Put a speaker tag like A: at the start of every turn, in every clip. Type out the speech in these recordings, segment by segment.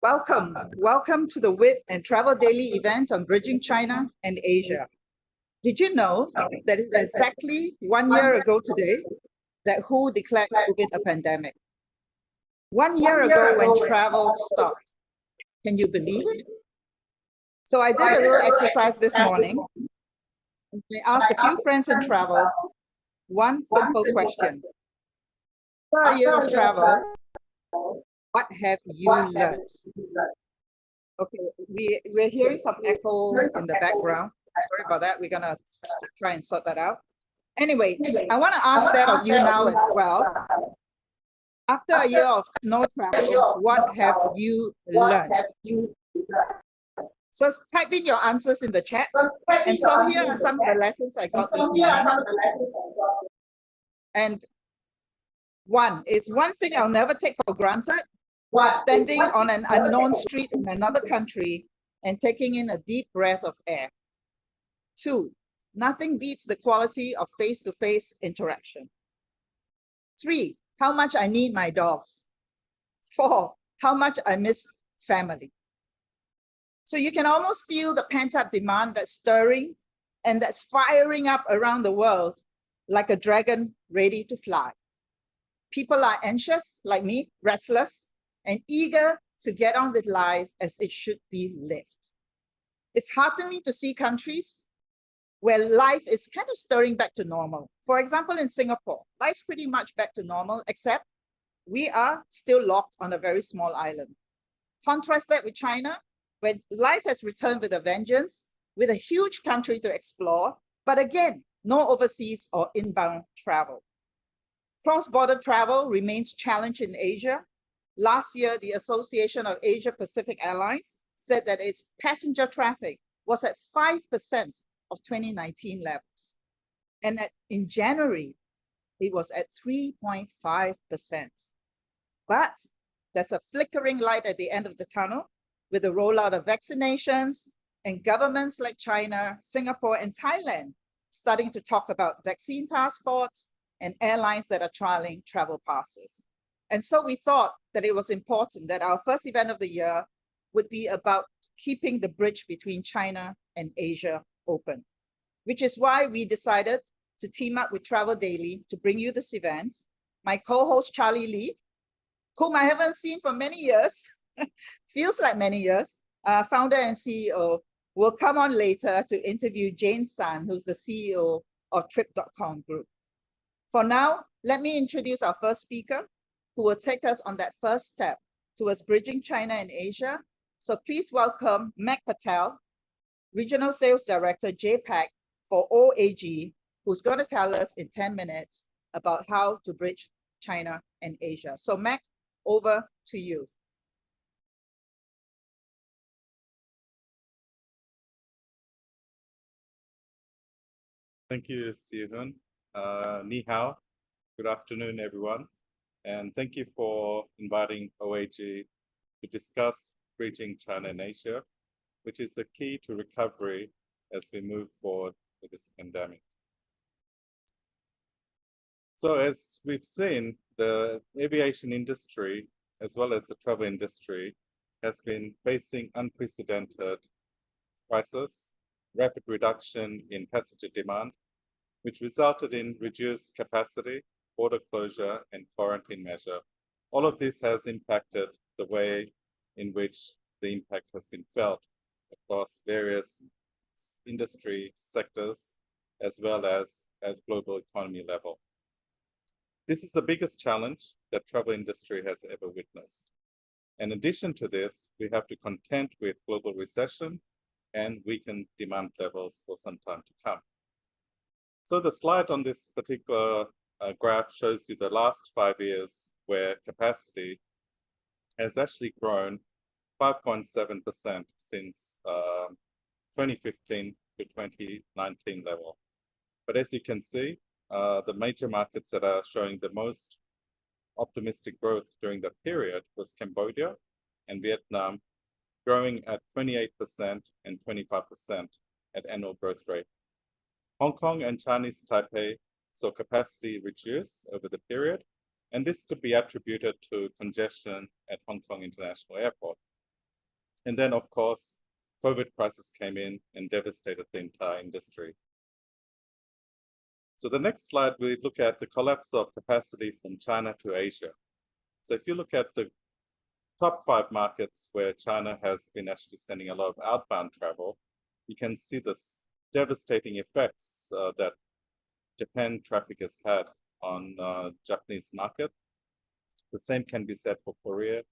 A: Welcome to the WIT and Travel Daily event on bridging China and Asia. Did you know that it's exactly 1 year ago today that WHO declared COVID a pandemic? 1 year ago when travel stopped. Can you believe it? So I did a little exercise this morning. I asked a few friends in travel one simple question. For a year of travel, what have you learned? Okay, we're hearing some echo in the background. Sorry about that. We're gonna try and sort that out. Anyway, I want to ask that of you now as well. After a year of no travel, what have you learned? So type in your answers in the chat. And so here are some of the lessons I got this morning. And one thing I'll never take for granted: standing on an unknown street in another country and taking in a deep breath of air. 2, nothing beats the quality of face-to-face interaction. 3, how much I need my dogs. 4, how much I miss family. So you can almost feel the pent-up demand that's stirring and that's firing up around the world like a dragon ready to fly. People are anxious, like me, restless, and eager to get on with life as it should be lived. It's heartening to see countries where life is kind of stirring back to normal. For example, in Singapore, life's pretty much back to normal, except we are still locked on a very small island. Contrast that with China, where life has returned with a vengeance, with a huge country to explore, but again, no overseas or inbound travel. Cross-border travel remains challenged in Asia. Last year, the Association of Asia Pacific Airlines said that its passenger traffic was at 5% of 2019 levels. And in January, it was at 3.5%. But there's a flickering light at the end of the tunnel with the rollout of vaccinations and governments like China, Singapore, and Thailand starting to talk about vaccine passports and airlines that are trialing travel passes. And so we thought that it was important that our first event of the year would be about keeping the bridge between China and Asia open, which is why we decided to team up with Travel Daily to bring you this event. My co-host Charlie Lee, whom I haven't seen for many years, feels like many years, founder and CEO, will come on later to interview Jane Sun, who's the CEO of Trip.com Group. For now, let me introduce our first speaker, who will take us on that first step towards bridging China and Asia. So please welcome Mac Patel, Regional Sales Director, JPAC for OAG, who's going to tell us in 10 minutes about how to bridge China and Asia. So Mac, over to you.
B: Thank you, Stephen. Ni hao. Good afternoon, everyone. And thank you for inviting OAG to discuss bridging China and Asia, which is the key to recovery as we move forward with this pandemic. So as we've seen, the aviation industry, as well as the travel industry, has been facing unprecedented crisis, rapid reduction in passenger demand, which resulted in reduced capacity, border closure, and quarantine measure. All of this has impacted the way in which the impact has been felt across various industry sectors, as well as at global economy level. This is the biggest challenge that travel industry has ever witnessed. In addition to this, we have to contend with global recession and weakened demand levels for some time to come. So the slide on this particular graph shows you the last 5 years where capacity has actually grown 5.7% since 2015 to 2019 level. But as you can see, the major markets that are showing the most optimistic growth during that period was Cambodia and Vietnam, growing at 28% and 25% at annual growth rate. Hong Kong and Chinese Taipei saw capacity reduce over the period, and this could be attributed to congestion at Hong Kong International Airport. And then, of course, COVID crisis came in and devastated the entire industry. So the next slide, we look at the collapse of capacity from China to Asia. So if you look at the top 5 markets where China has been actually sending a lot of outbound travel, you can see the devastating effects that Japan traffic has had on Japanese market. The same can be said for Korea,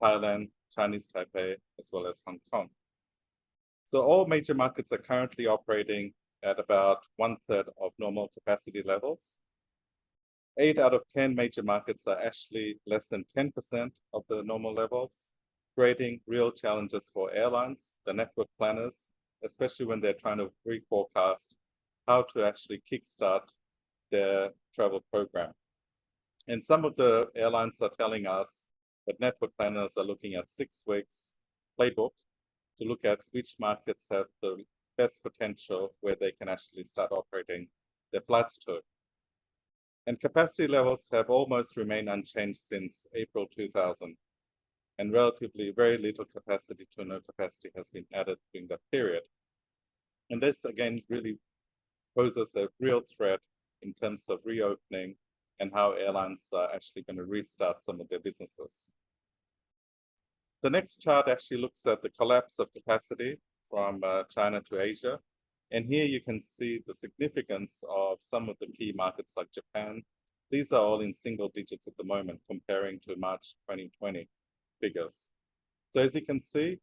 B: Thailand, Chinese Taipei, as well as Hong Kong. So all major markets are currently operating at about 1/3 of normal capacity levels. 8 out of 10 major markets are actually less than 10% of the normal levels, creating real challenges for airlines, the network planners, especially when they're trying to reforecast how to actually kickstart their travel program. And some of the airlines are telling us that network planners are looking at 6 weeks playbook to look at which markets have the best potential where they can actually start operating their flights to. And capacity levels have almost remained unchanged since April 2000. And relatively very little capacity to no capacity has been added during that period. And this again really poses a real threat in terms of reopening and how airlines are actually going to restart some of their businesses. The next chart actually looks at the collapse of capacity from China to Asia. And here you can see the significance of some of the key markets like Japan. These are all in single digits at the moment, comparing to March 2020 figures. So as you can see,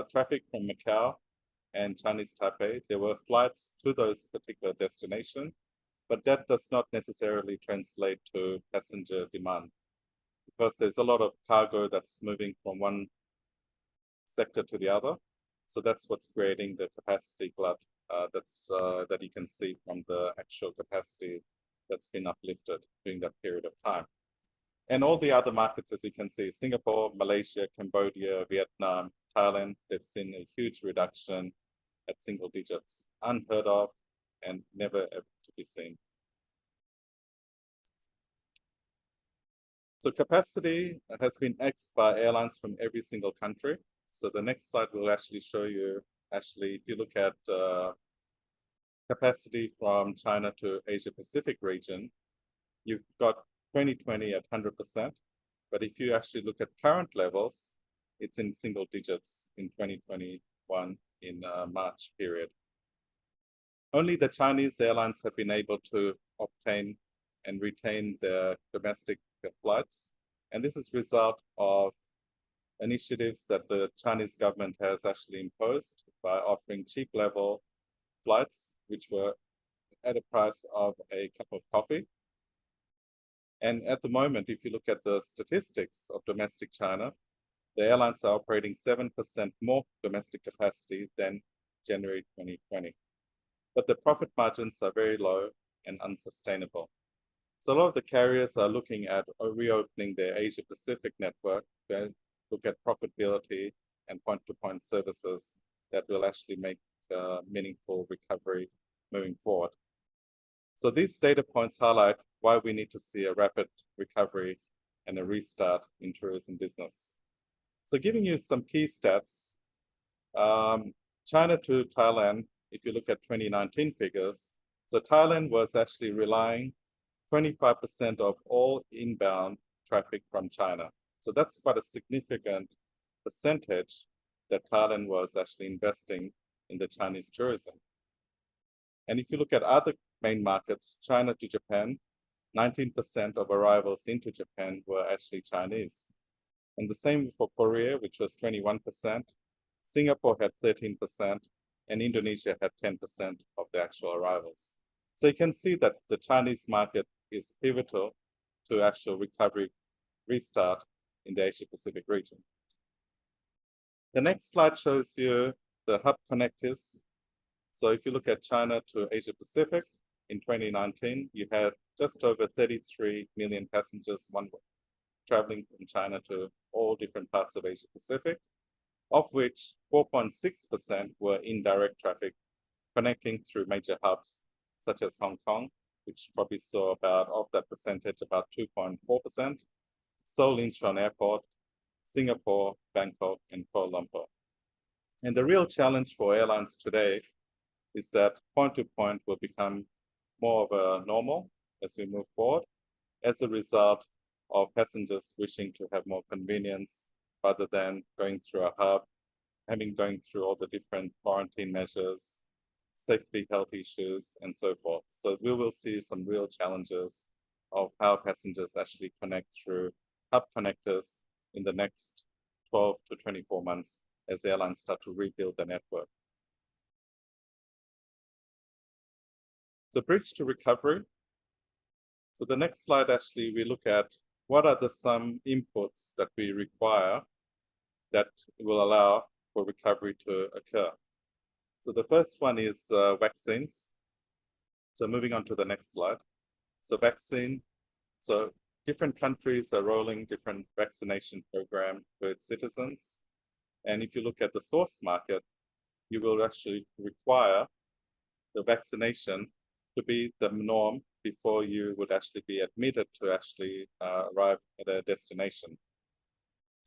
B: traffic from Macau and Chinese Taipei, there were flights to those particular destinations, but that does not necessarily translate to passenger demand, because there's a lot of cargo that's moving from one sector to the other. So that's what's creating the capacity glut that you can see from the actual capacity that's been uplifted during that period of time. And all the other markets, as you can see, Singapore, Malaysia, Cambodia, Vietnam, Thailand, they've seen a huge reduction at single digits, unheard of and never ever to be seen. So capacity has been axed by airlines from every single country. So the next slide will actually show you, if you look at capacity from China to Asia Pacific region, you've got 2020 at 100%. But if you actually look at current levels, it's in single digits in 2021 in March period. Only the Chinese airlines have been able to obtain and retain their domestic flights. And this is a result of initiatives that the Chinese government has actually imposed by offering cheap level flights, which were at a price of a cup of coffee. And at the moment, if you look at the statistics of domestic China, the airlines are operating 7% more domestic capacity than January 2020. But the profit margins are very low and unsustainable. So a lot of the carriers are looking at reopening their Asia Pacific network to look at profitability and point-to-point services that will actually make meaningful recovery moving forward. So these data points highlight why we need to see a rapid recovery and a restart in tourism business. So giving you some key stats, China to Thailand, if you look at 2019 figures, so Thailand was actually relying 25% of all inbound traffic from China. So that's quite a significant percentage that Thailand was actually investing in the Chinese tourism. And if you look at other main markets, China to Japan, 19% of arrivals into Japan were actually Chinese. And the same for Korea, which was 21%, Singapore had 13%, and Indonesia had 10% of the actual arrivals. So you can see that the Chinese market is pivotal to actual recovery, restart in the Asia Pacific region. The next slide shows you the hub connectors. So if you look at China to Asia Pacific, in 2019, you had just over 33 million passengers one way, traveling from China to all different parts of Asia Pacific, of which 4.6% were indirect traffic connecting through major hubs, such as Hong Kong, which probably saw about, of that percentage, about 2.4%, Seoul Incheon Airport, Singapore, Bangkok, and Kuala Lumpur. And the real challenge for airlines today is that point-to-point will become more of a normal as we move forward, as a result of passengers wishing to have more convenience rather than going through a hub, going through all the different quarantine measures, safety, health issues, and so forth. So we will see some real challenges of how passengers actually connect through hub connectors in the next 12 to 24 months as airlines start to rebuild the network. So bridge to recovery. So the next slide, actually, we look at what are some inputs that we require that will allow for recovery to occur. So the first one is vaccines. So moving on to the next slide. So vaccine. So different countries are rolling different vaccination program for its citizens. And if you look at the source market, you will actually require the vaccination to be the norm before you would actually be admitted to actually arrive at a destination.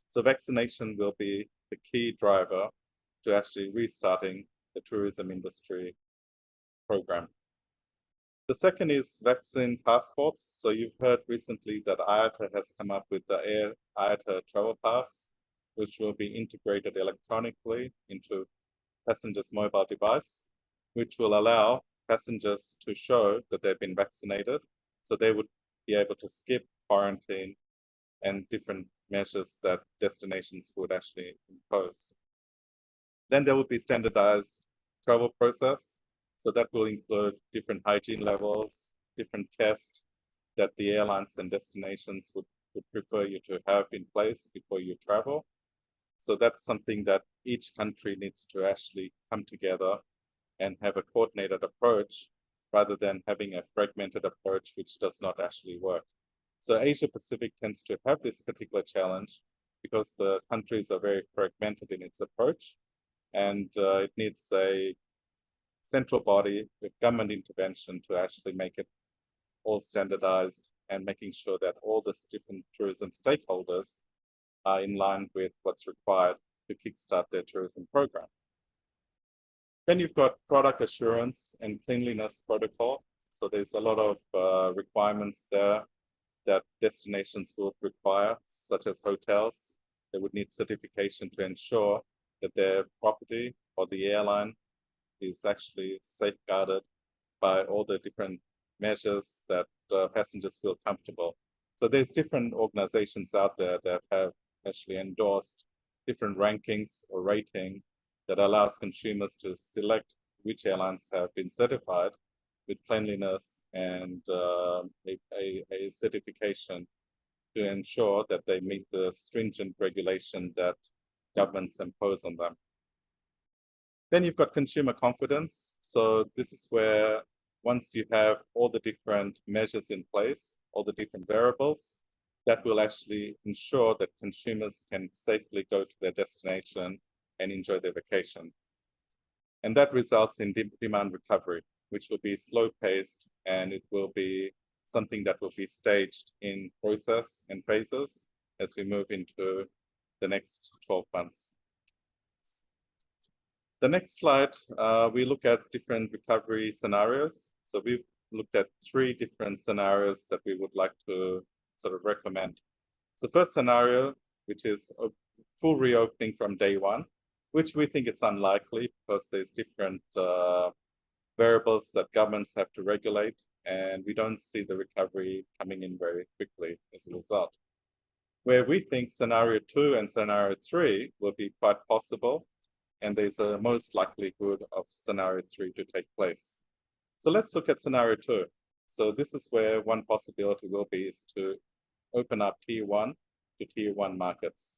B: So vaccination will be the key driver to actually restarting the tourism industry program. The second is vaccine passports. So you've heard recently that IATA has come up with the Air IATA Travel Pass, which will be integrated electronically into passengers' mobile device, which will allow passengers to show that they've been vaccinated. So they would be able to skip quarantine and different measures that destinations would actually impose. Then there would be standardized travel process. So that will include different hygiene levels, different tests that the airlines and destinations would prefer you to have in place before you travel. So that's something that each country needs to actually come together and have a coordinated approach rather than having a fragmented approach which does not actually work. So Asia Pacific tends to have this particular challenge because the countries are very fragmented in its approach, and it needs a central body with government intervention to actually make it all standardized and making sure that all the different tourism stakeholders are in line with what's required to kickstart their tourism program. Then you've got product assurance and cleanliness protocol. So there's a lot of requirements there that destinations will require, such as hotels. They would need certification to ensure that their property or the airline is actually safeguarded by all the different measures that passengers feel comfortable. So there's different organizations out there that have actually endorsed different rankings or rating that allows consumers to select which airlines have been certified with cleanliness and a certification to ensure that they meet the stringent regulation that governments impose on them. Then you've got consumer confidence. So this is where once you have all the different measures in place, all the different variables, that will actually ensure that consumers can safely go to their destination and enjoy their vacation. And that results in demand recovery, which will be slow-paced, and it will be something that will be staged in process and phases as we move into the next 12 months. The next slide, we look at different recovery scenarios. So we've looked at 3 different scenarios that we would like to sort of recommend. So first scenario, which is a full reopening from day one, which we think it's unlikely because there's different variables that governments have to regulate, and we don't see the recovery coming in very quickly as a result. Where we think scenario 2 and scenario 3 will be quite possible, and there's a most likelihood of scenario 3 to take place. So let's look at scenario 2. So this is where one possibility will be is to open up tier 1 to tier 1 markets.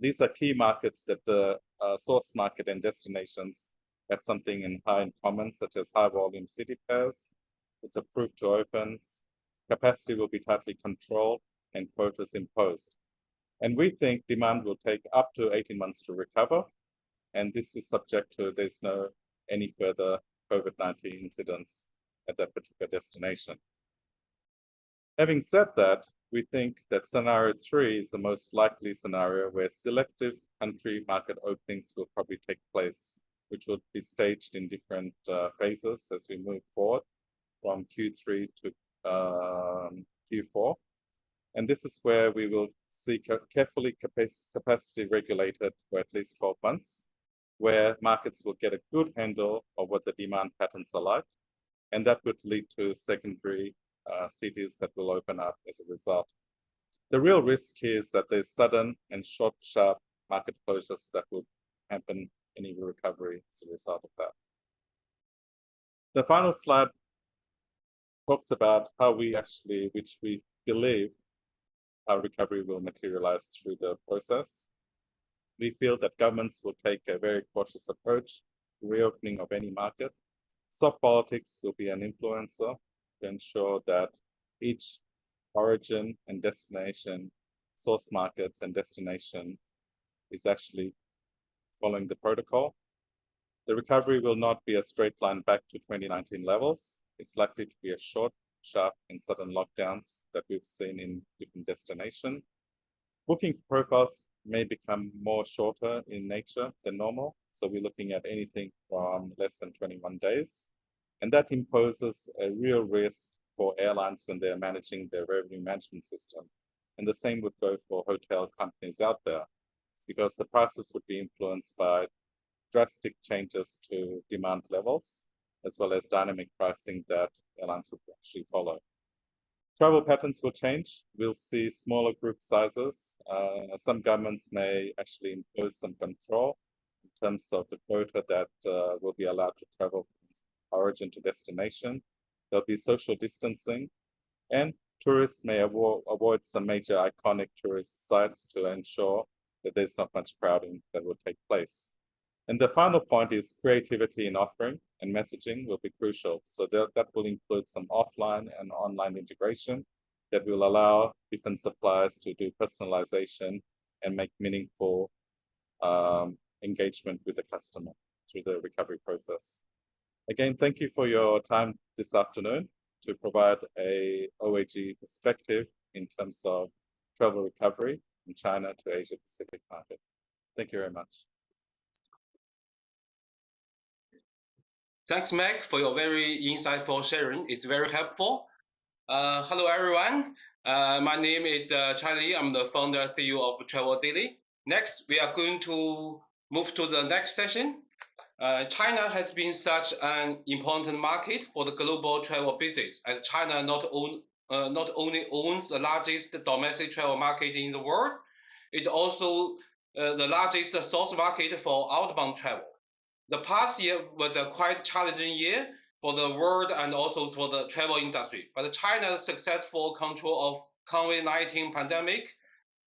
B: These are key markets that the source market and destinations have something in common, such as high volume city pairs. It's approved to open. Capacity will be tightly controlled and quotas imposed. And we think demand will take up to 18 months to recover. And this is subject to there's no any further COVID-19 incidents at that particular destination. Having said that, we think that scenario 3 is the most likely scenario where selective country market openings will probably take place, which will be staged in different phases as we move forward from Q3 to Q4. And this is where we will see carefully capacity regulated for at least 12 months, where markets will get a good handle of what the demand patterns are like. And that would lead to secondary cities that will open up as a result. The real risk here is that there's sudden and short, sharp market closures that will happen any recovery as a result of that. The final slide talks about how we actually, which we believe, our recovery will materialize through the process. We feel that governments will take a very cautious approach to reopening of any market. Soft politics will be an influencer to ensure that each origin and destination, source markets and destination is actually following the protocol. The recovery will not be a straight line back to 2019 levels. It's likely to be a short, sharp and sudden lockdowns that we've seen in different destinations. Booking profiles may become more shorter in nature than normal. So we're looking at anything from less than 21 days. And that imposes a real risk for airlines when they're managing their revenue management system. And the same would go for hotel companies out there, because the prices would be influenced by drastic changes to demand levels, as well as dynamic pricing that airlines would actually follow. Travel patterns will change. We'll see smaller group sizes. Some governments may actually impose some control in terms of the quota that will be allowed to travel from origin to destination. There'll be social distancing, and tourists may avoid some major iconic tourist sites to ensure that there's not much crowding that will take place. And the final point is creativity in offering and messaging will be crucial. So that will include some offline and online integration that will allow different suppliers to do personalization and make meaningful engagement with the customer through the recovery process. Again, thank you for your time this afternoon to provide a OAG perspective in terms of travel recovery from China to Asia Pacific market. Thank you very much.
C: Thanks, Meg, for your very insightful sharing. It's very helpful. Hello, everyone. My name is Charlie. I'm the founder and CEO of Travel Daily. Next, we are going to move to the next session. China has been such an important market for the global travel business, as China not only owns the largest domestic travel market in the world, it also the largest source market for outbound travel. The past year was a quite challenging year for the world and also for the travel industry. But China's successful control of COVID-19 pandemic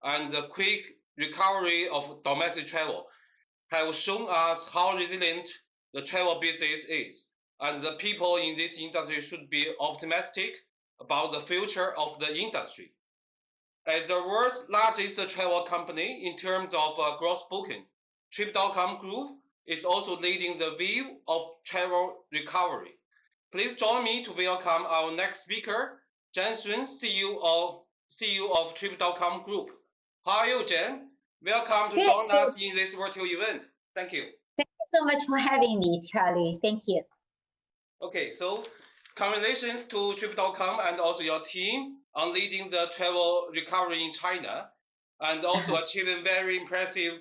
C: and the quick recovery of domestic travel have shown us how resilient the travel business is. And the people in this industry should be optimistic about the future of the industry. As the world's largest travel company in terms of gross booking, Trip.com Group is also leading the wave of travel recovery. Please join me to welcome our next speaker, Jen Sun, CEO of Trip.com Group. How are you, Jen? Welcome to join us in this virtual event. Thank you.
D: Thank you so much for having me, Charlie. Thank you.
C: Okay, so congratulations to Trip.com and also your team on leading the travel recovery in China and also achieving very impressive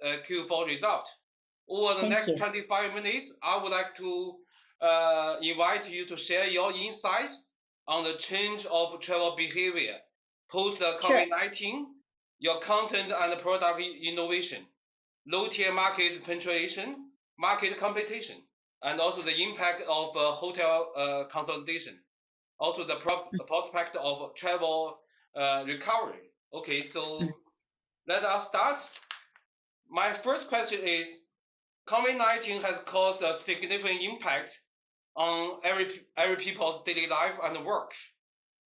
C: Q4 result. Over the next 25 minutes, I would like to invite you to share your insights on the change of travel behavior post COVID-19, your content and product innovation, low-tier market penetration, market competition, and also the impact of hotel consolidation, also the prospect of travel recovery. Okay, so let us start. My first question is, COVID-19 has caused a significant impact on every people's daily life and work.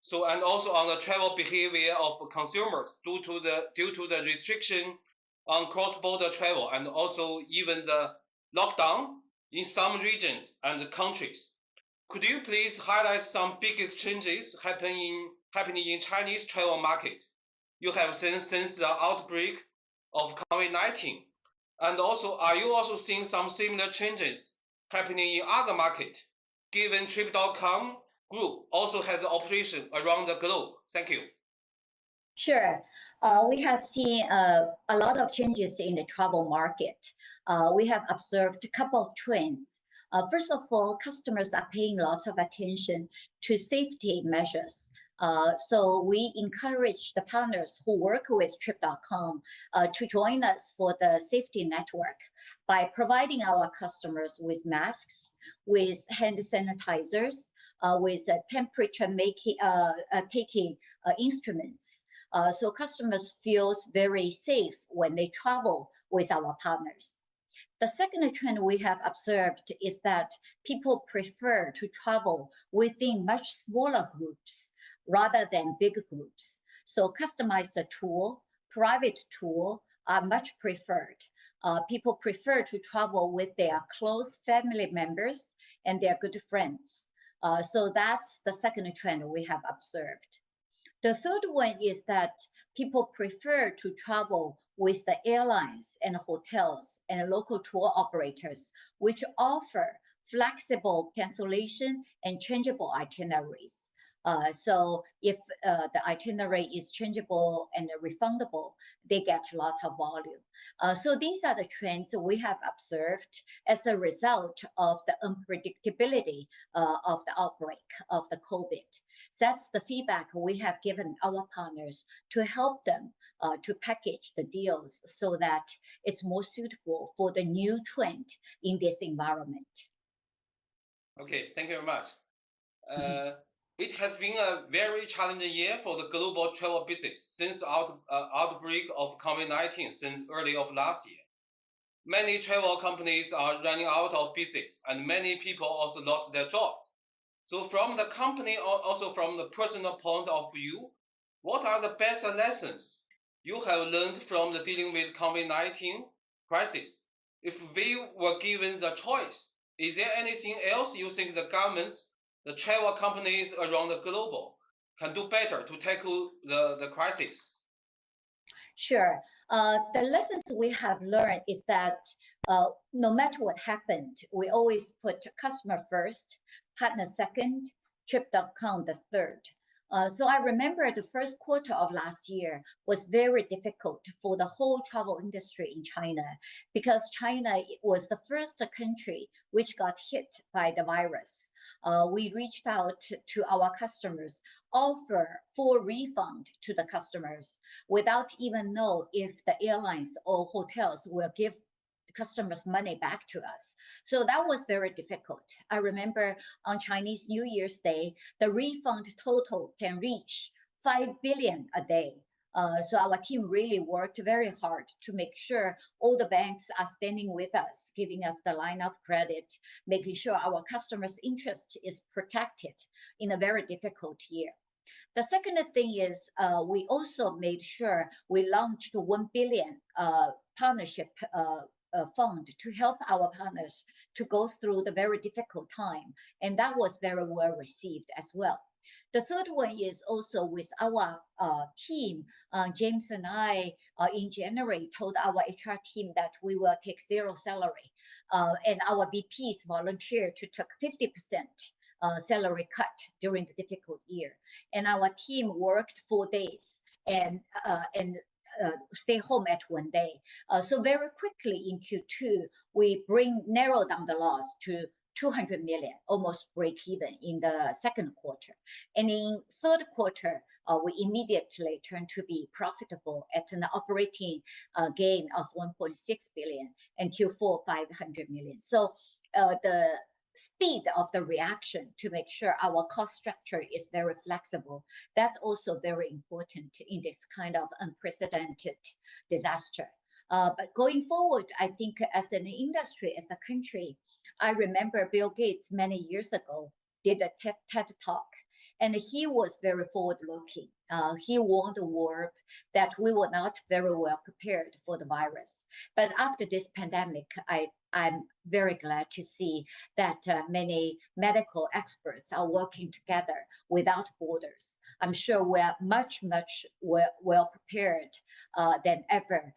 C: So, and also on the travel behavior of consumers due to the restriction on cross-border travel and also even the lockdown in some regions and countries. Could you please highlight some biggest changes happening in happening in Chinese travel market. You have seen since the outbreak of COVID-19. And also, are you also seeing some similar changes happening in other markets, given Trip.com group also has an operation around the globe? Thank you.
D: Sure. We have seen a lot of changes in the travel market. We have observed a couple of trends. First of all, customers are paying lots of attention to safety measures. So we encourage the partners who work with Trip.com to join us for the safety network by providing our customers with masks, with hand sanitizers, with temperature taking instruments. So customers feel very safe when they travel with our partners. The second trend we have observed is that people prefer to travel within much smaller groups rather than big groups. So customized tour, private tour are much preferred. People prefer to travel with their close family members and their good friends. So that's the second trend we have observed. The third one is that people prefer to travel with the airlines and hotels and local tour operators, which offer flexible cancellation and changeable itineraries. So if the itinerary is changeable and refundable, they get lots of volume. So these are the trends we have observed as a result of the unpredictability of the outbreak of the COVID. That's the feedback we have given our partners to help them to package the deals so that it's more suitable for the new trend in this environment.
C: Okay, thank you very much. It has been a very challenging year for the global travel business since outbreak of COVID-19 since early of last year. Many travel companies are running out of business and many people also lost their jobs. So from the company or also from the personal point of view, what are the best lessons you have learned from the dealing with COVID-19 crisis? If we were given the choice, is there anything else you think the governments, the travel companies around the globe can do better to tackle the crisis?
D: Sure. The lessons we have learned is that no matter what happened, we always put customer first, partner second, Trip.com the third. So I remember the first quarter of last year was very difficult for the whole travel industry in China because China was the first country which got hit by the virus. We reached out to our customers, offer full refund to the customers without even know if the airlines or hotels will give customers money back to us. So that was very difficult. I remember on Chinese New Year's Day, the refund total can reach 5 billion a day. So our team really worked very hard to make sure all the banks are standing with us, giving us the line of credit, making sure our customers' interest is protected in a very difficult year. The second thing is we also made sure we launched 1 billion partnership fund to help our partners to go through the very difficult time. And that was very well received as well. The third one is also with our team. James and I, in January, told our HR team that we will take zero salary. And our VPs volunteered to take 50% salary cut during the difficult year. And our team worked 4 days and stay home at 1 day. So very quickly in Q2, we narrow down the loss to 200 million, almost break even in the second quarter. And in third quarter, we immediately turned to be profitable at an operating gain of 1.6 billion and Q4 500 million. So the speed of the reaction to make sure our cost structure is very flexible, that's also very important in this kind of unprecedented disaster. But going forward, I think as an industry, as a country, I remember Bill Gates many years ago did a TED Talk, And he was very forward-looking. He warned the world that we were not very well prepared for the virus. But after this pandemic, I'm very glad to see that many medical experts are working together without borders. I'm sure we're much well prepared than ever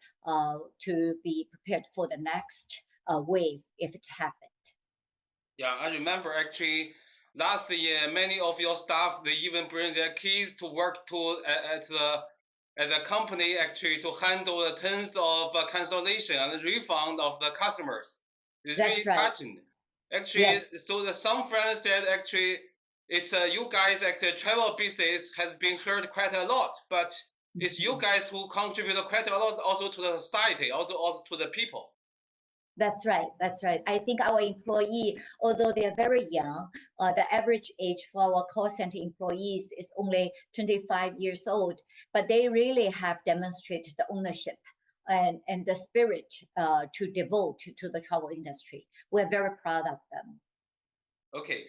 D: to be prepared for the next wave if it happened.
C: Yeah, I remember actually last year, many of your staff, they even bring their kids to work at the company actually to handle the tons of cancellation and refund of the customers. It's
D: That's
C: really
D: right.
C: touching. Actually,
D: Yes.
C: so some friends said actually it's you guys actually travel business has been hurt quite a lot, but it's you guys who contribute quite a lot also to the society, also to the people.
D: That's right. That's right. I think our employee, although they are very young, the average age for our call center employees is only 25 years old, but they really have demonstrated the ownership and the spirit to devote to the travel industry. We're very proud of them.
C: Okay.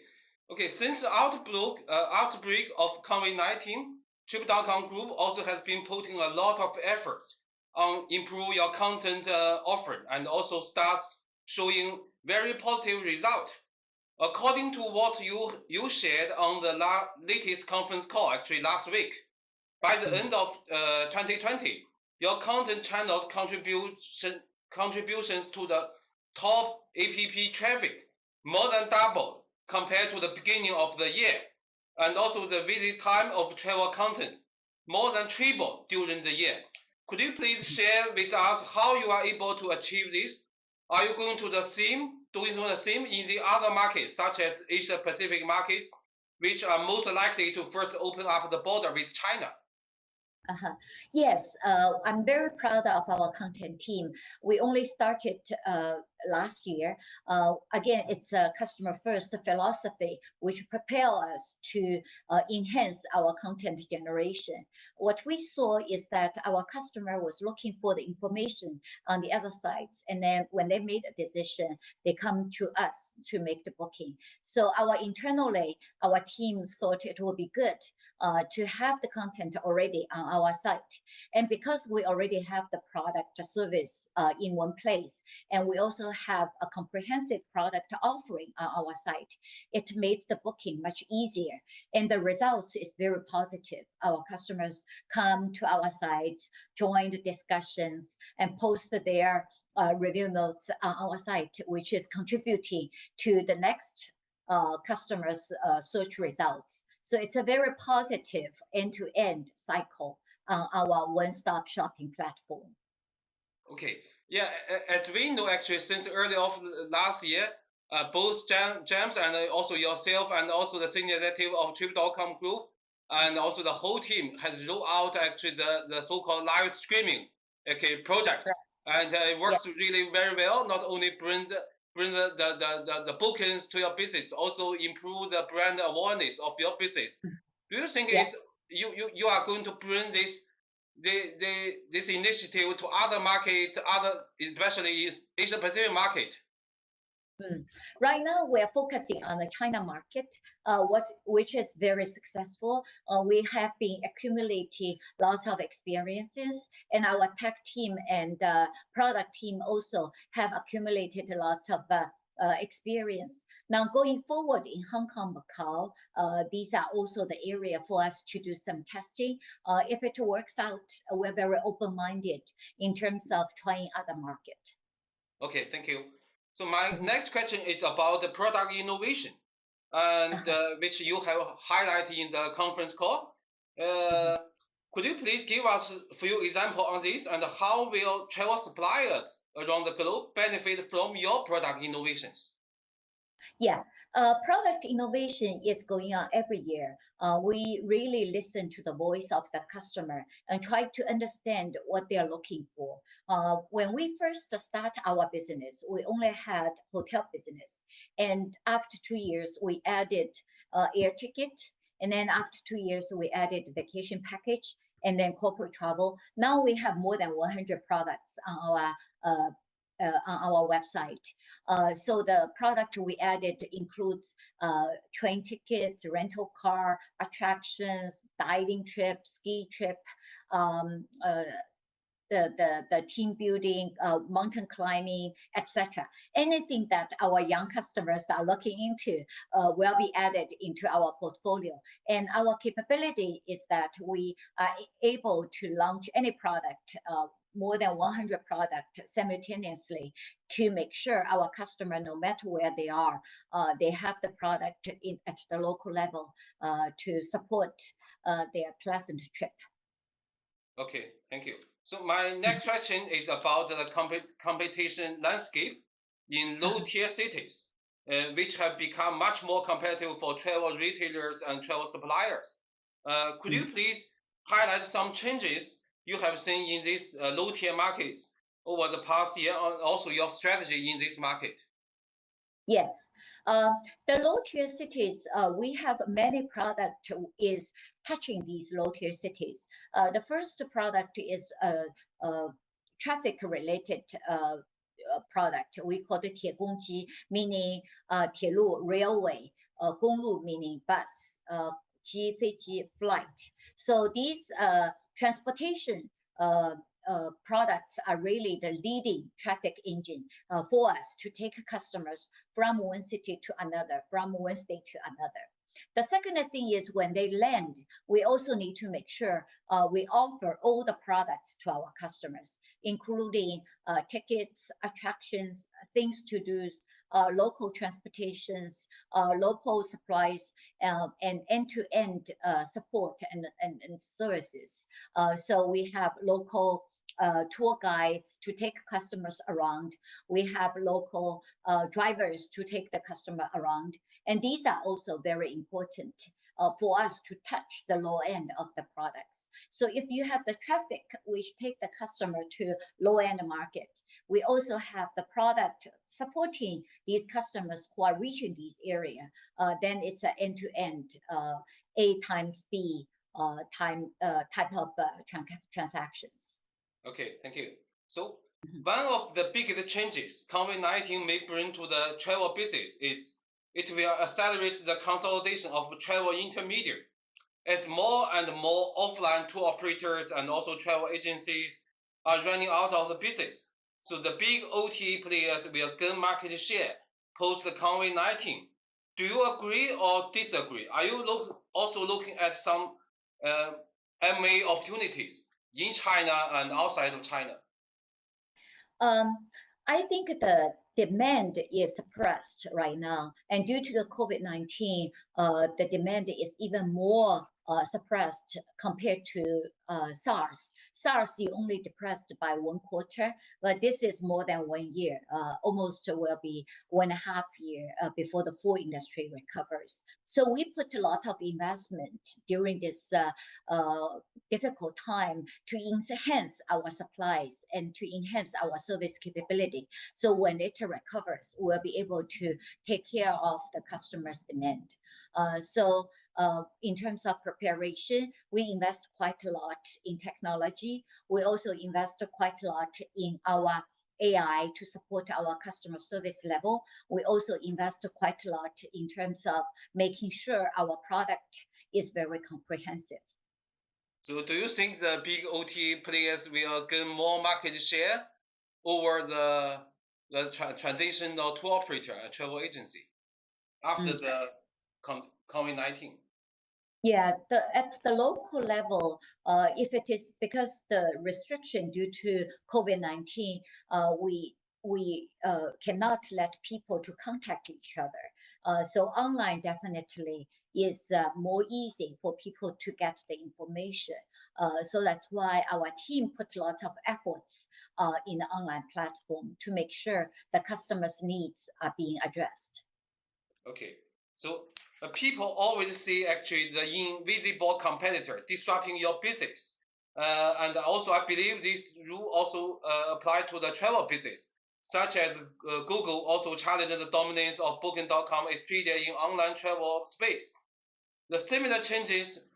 C: Since the outbreak of COVID-19, Trip.com Group also has been putting a lot of efforts on improve your content offering and also starts showing very positive result. According to what you shared on the latest conference call, actually last week, by the end of 2020, your content channels contributions to the top app traffic more than doubled compared to the beginning of the year, and also the visit time of travel content more than tripled during the year. Could you please share with us how you are able to achieve this? Are you doing the same in the other markets, such as Asia Pacific markets, which are most likely to first open up the border with China?
D: Yes, I'm very proud of our content team. We only started last year. Again, it's a customer first philosophy, which propel us to enhance our content generation. What we saw is that our customer was looking for the information on the other sites. And then when they made a decision, they come to us to make the booking. So internally, our team thought it would be good to have the content already on our site. And because we already have the product service in one place, and we also have a comprehensive product offering on our site, it made the booking much easier. And the results is very positive. Our customers come to our sites, join the discussions, and post their review notes on our site, which is contributing to the next customers' search results. So it's a very positive end-to-end cycle on our one-stop shopping platform.
C: Okay, yeah, as we know, actually, since early of last year, both James and also yourself and also the senior executive of Trip.com Group and also the whole team has rolled out actually the so-called live streaming project. Right. And it works really very well, not only bring the bookings to your business, also improve the brand awareness of your business. Do you think you are going to bring this initiative to other markets, especially Asia Pacific market?
D: Right now, we are focusing on the China market, which is very successful. We have been accumulating lots of experiences, and our tech team and product team also have accumulated lots of experience. Now, going forward in Hong Kong, Macau, these are also the area for us to do some testing. If it works out, we're very open-minded in terms of trying other market.
C: Okay, thank you. So my next question is about the product innovation, and which you have highlighted in the conference call. Could you please give us a few examples on this, and how will travel suppliers around the globe benefit from your product innovations?
D: Yeah, product innovation is going on every year. We really listen to the voice of the customer and try to understand what they are looking for. When we first start our business, we only had hotel business. And after 2 years, we added air ticket. And then after 2 years, we added vacation package and then corporate travel. Now we have more than 100 products on our on our website. So the product we added includes train tickets, rental car, attractions, diving trip, ski trip, the team building, mountain climbing, etc. Anything that our young customers are looking into will be added into our portfolio. And our capability is that we are able to launch any product, more than 100 products simultaneously, to make sure our customer, no matter where they are, they have the product at the local level to support their pleasant trip.
C: Okay, thank you. So my next question is about the competition landscape in low-tier cities, which have become much more competitive for travel retailers and travel suppliers. Could you please highlight some changes you have seen in these low-tier markets over the past year, and also your strategy in this market?
D: Yes. The low-tier cities, we have many products is touching these low-tier cities. The first product is a traffic-related product. We call it 铁公鸡, meaning 铁路 railway, 公路 meaning bus, 机飞机 flight. So these transportation products are really the leading traffic engine for us to take customers from one city to another, from one state to another. The second thing is when they land, we also need to make sure we offer all the products to our customers, including tickets, attractions, things to do, local transportations, local supplies, and end-to-end support and services. So we have local tour guides to take customers around. We have local drivers to take the customer around. And these are also very important for us to touch the low end of the products. So if you have the traffic, which take the customer to low end market, we also have the product supporting these customers who are reaching this area. Then it's an end-to-end A times B type of transactions.
C: Okay, thank you. So one of the biggest changes COVID-19 may bring to the travel business is it will accelerate the consolidation of travel intermediary, as more and more offline tour operators and also travel agencies are running out of the business. So the big OTA players will gain market share post COVID-19. Do you agree or disagree? Are you also looking at some M&A opportunities in China and outside of China?
D: I think the demand is suppressed right now, and due to the COVID-19, the demand is even more suppressed compared to SARS. SARS, you only depressed by 1 quarter, but this is more than 1 year, almost will be 1.5 years before the full industry recovers. So we put a lot of investment during this difficult time to enhance our supplies and to enhance our service capability. So when it recovers, we'll be able to take care of the customer's demand. In terms of preparation, we invest quite a lot in technology. We also invest quite a lot in our AI to support our customer service level. We also invest quite a lot in terms of making sure our product is very comprehensive.
C: So do you think the big OTA players will gain more market share over the traditional tour operator and travel agency after the COVID-19?
D: Yeah, at the local level, if it is because the restriction due to COVID-19, we cannot let people to contact each other. So online definitely is more easy for people to get the information. So that's why our team put lots of efforts in the online platform to make sure the customers' needs are being addressed.
C: Okay, so people always see actually the invisible competitor disrupting your business. And also I believe this rule also apply to the travel business, such as Google also challenged the dominance of Booking.com, Expedia in online travel space. The similar changes,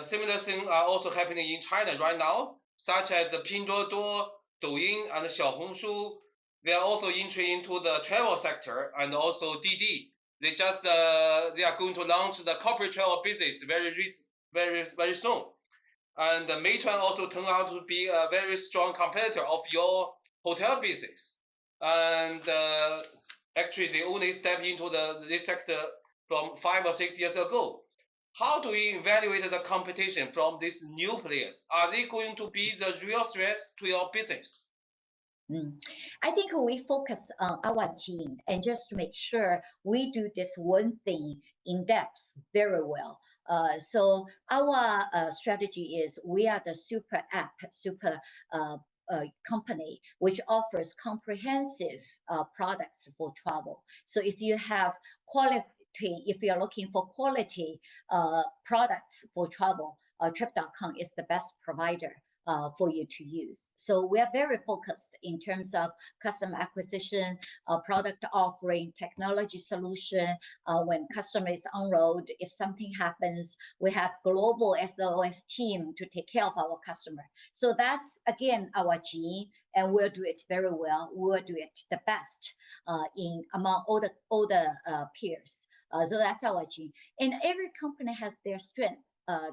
C: similar things are also happening in China right now, such as the Pinduoduo, Douyin, and Xiaohongshu they are also entering into the travel sector and also DD. They just they are going to launch the corporate travel business very soon. And Meituan also turned out to be a very strong competitor of your hotel business. And actually, they only stepped into this sector from 5 or 6 years ago. How do we evaluate the competition from these new players? Are they going to be the real threat to your business?
D: I think we focus on our gene and just to make sure we do this one thing in depth very well. So our strategy is we are the super app, super company which offers comprehensive products for travel. So if you have quality, if you're looking for quality products for travel, Trip.com is the best provider for you to use. So we are very focused in terms of customer acquisition, product offering, technology solution. When customer is on road, if something happens, we have global SOS team to take care of our customer. So that's again our gene, and we'll do it very well. We'll do it the best among all the peers. So that's our gene. And every company has their strength.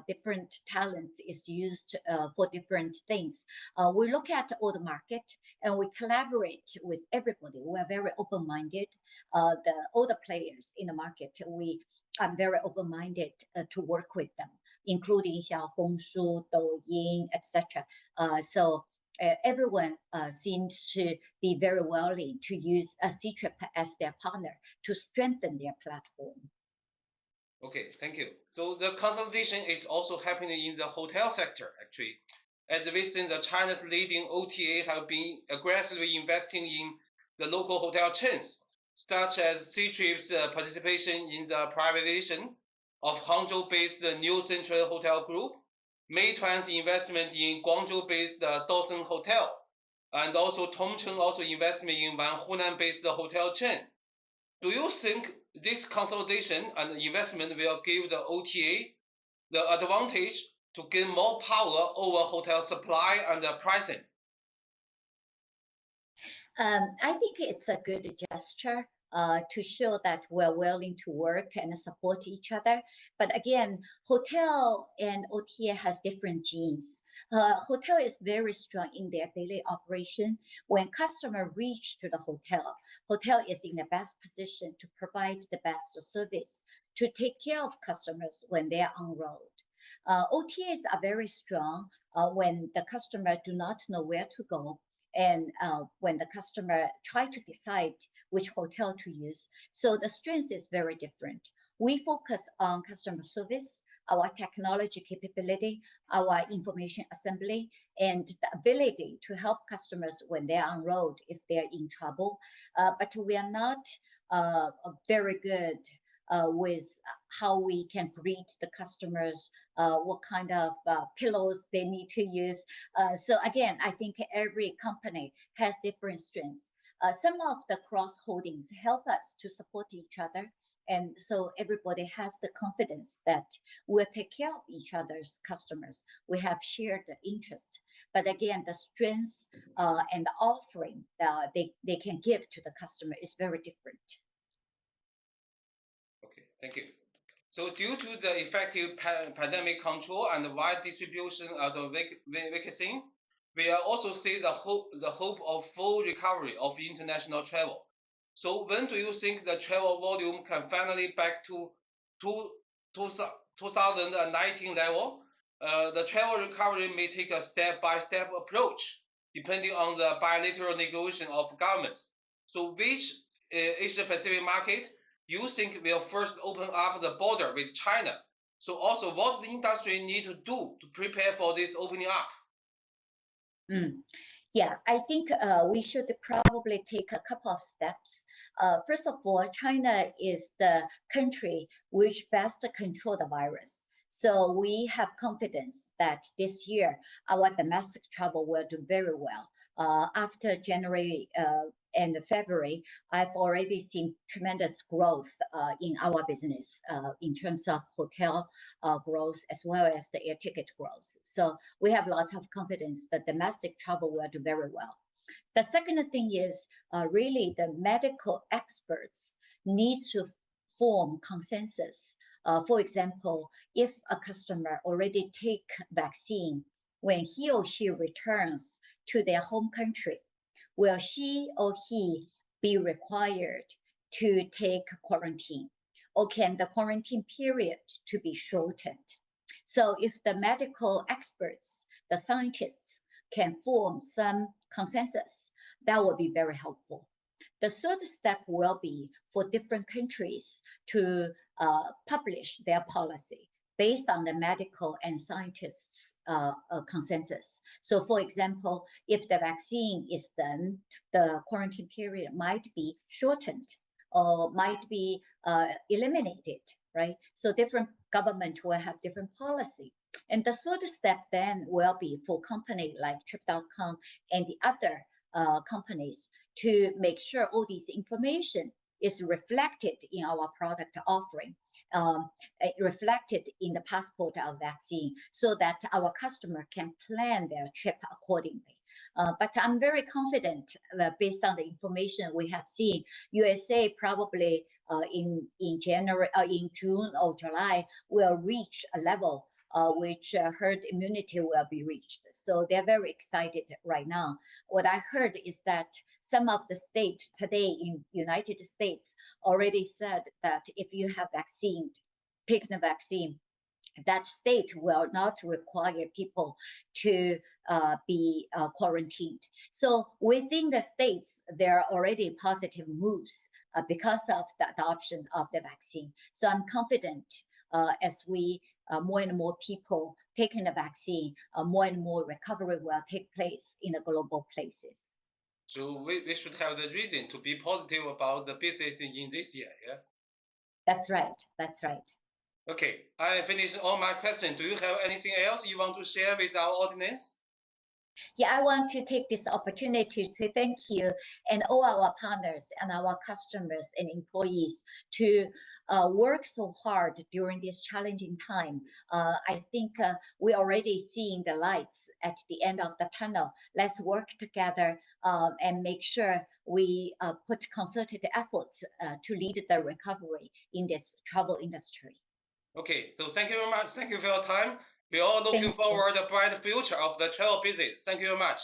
D: Different talents is used for different things. We look at all the market and we collaborate with everybody. We are very open-minded. All the players in the market, I'm very open-minded to work with them, including Xiaohongshu, Douyin, etc. So everyone seems to be very willing to use Ctrip as their partner to strengthen their platform.
C: Okay, thank you. So the consolidation is also happening in the hotel sector, actually. As we see, the China's leading OTA have been aggressively investing in the local hotel chains, such as Ctrip's participation in the privatization of Hangzhou-based New Central Hotel Group, Meituan's investment in Guangzhou-based Dawson Hotel, and also Tongcheng also investment in one Hunan-based hotel chain. Do you think this consolidation and investment will give the OTA the advantage to gain more power over hotel supply and pricing?
D: I think it's a good gesture to show that we're willing to work and support each other. But again, hotel and OTA has different genes. Hotel is very strong in their daily operation. When customer reach to the hotel is in the best position to provide the best service, to take care of customers when they are on road. OTAs are very strong when the customer do not know where to go, and when the customer try to decide which hotel to use. So the strength is very different. We focus on customer service, our technology capability, our information assembly, and the ability to help customers when they're on road if they're in trouble. But we are not very good with how we can greet the customers, what kind of pillows they need to use. So again, I think every company has different strengths. Some of the cross holdings help us to support each other. And so everybody has the confidence that we'll take care of each other's customers. We have shared interest. But again, the strengths and the offering they can give to the customer is very different.
C: Okay, thank you. So due to the effective pandemic control and wide distribution of the vaccine, we also see the hope of full recovery of international travel. So when do you think the travel volume can finally back to 2019 level? The travel recovery may take a step-by-step approach, depending on the bilateral negotiation of governments. So which Asia-Pacific market you think will first open up the border with China? So also, what does the industry need to do to prepare for this opening up?
D: Yeah, I think we should probably take a couple of steps. First of all, China is the country which best control the virus. So we have confidence that this year, our domestic travel will do very well. After January and February, I've already seen tremendous growth in our business in terms of hotel growth as well as the air ticket growth. So we have lots of confidence that domestic travel will do very well. The second thing is really the medical experts need to form consensus. For example, if a customer already take vaccine, when he or she returns to their home country, will she or he be required to take quarantine? Or can the quarantine period to be shortened? So if the medical experts, the scientists, can form some consensus, that will be very helpful. The third step will be for different countries to publish their policy based on the medical and scientists' consensus. So for example, if the vaccine is done, the quarantine period might be shortened or might be eliminated, right? So different government will have different policy. And the third step then will be for company like Trip.com and the other companies to make sure all this information is reflected in our product offering, reflected in the passport of vaccine, so that our customer can plan their trip accordingly. But I'm very confident that based on the information we have seen, USA probably in June or July will reach a level which herd immunity will be reached. So they're very excited right now. What I heard is that some of the states today in United States already said that if you have taken a vaccine, that state will not require people to be quarantined. So within the states, there are already positive moves because of the adoption of the vaccine. So I'm confident as we more and more people taking the vaccine, more and more recovery will take place in the global places.
C: So we should have the reason to be positive about the business in this year, yeah?
D: That's right, that's right.
C: Okay, I finished all my questions. Do you have anything else you want to share with our audience?
D: Yeah, I want to take this opportunity to thank you and all our partners and our customers and employees to work so hard during this challenging time. I think we're already seeing the lights at the end of the tunnel. Let's work together and make sure we put concerted efforts to lead the recovery in this travel industry.
C: Okay, so thank you very much. Thank you for your time. We're all looking forward to the bright future of the travel business. Thank you very much.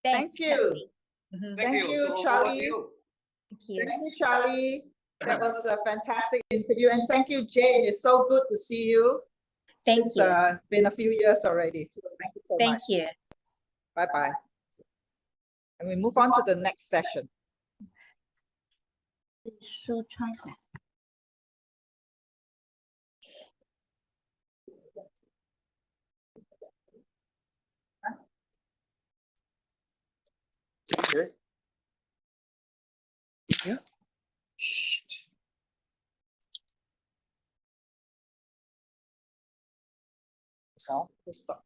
D: Thanks,
A: Thank you.
C: Thank you,
A: you, Charlie.
D: Thank you.
A: Thank you, Charlie. That was a fantastic interview. And thank you, Jane. It's so good to see you.
D: Thank
A: It's
D: you.
A: been a few years already. So thank you so
D: Thank
A: much.
D: you.
A: Bye-bye. And we move on to the next session.
E: Okay. Yeah. Shit. Sound?
A: Stop.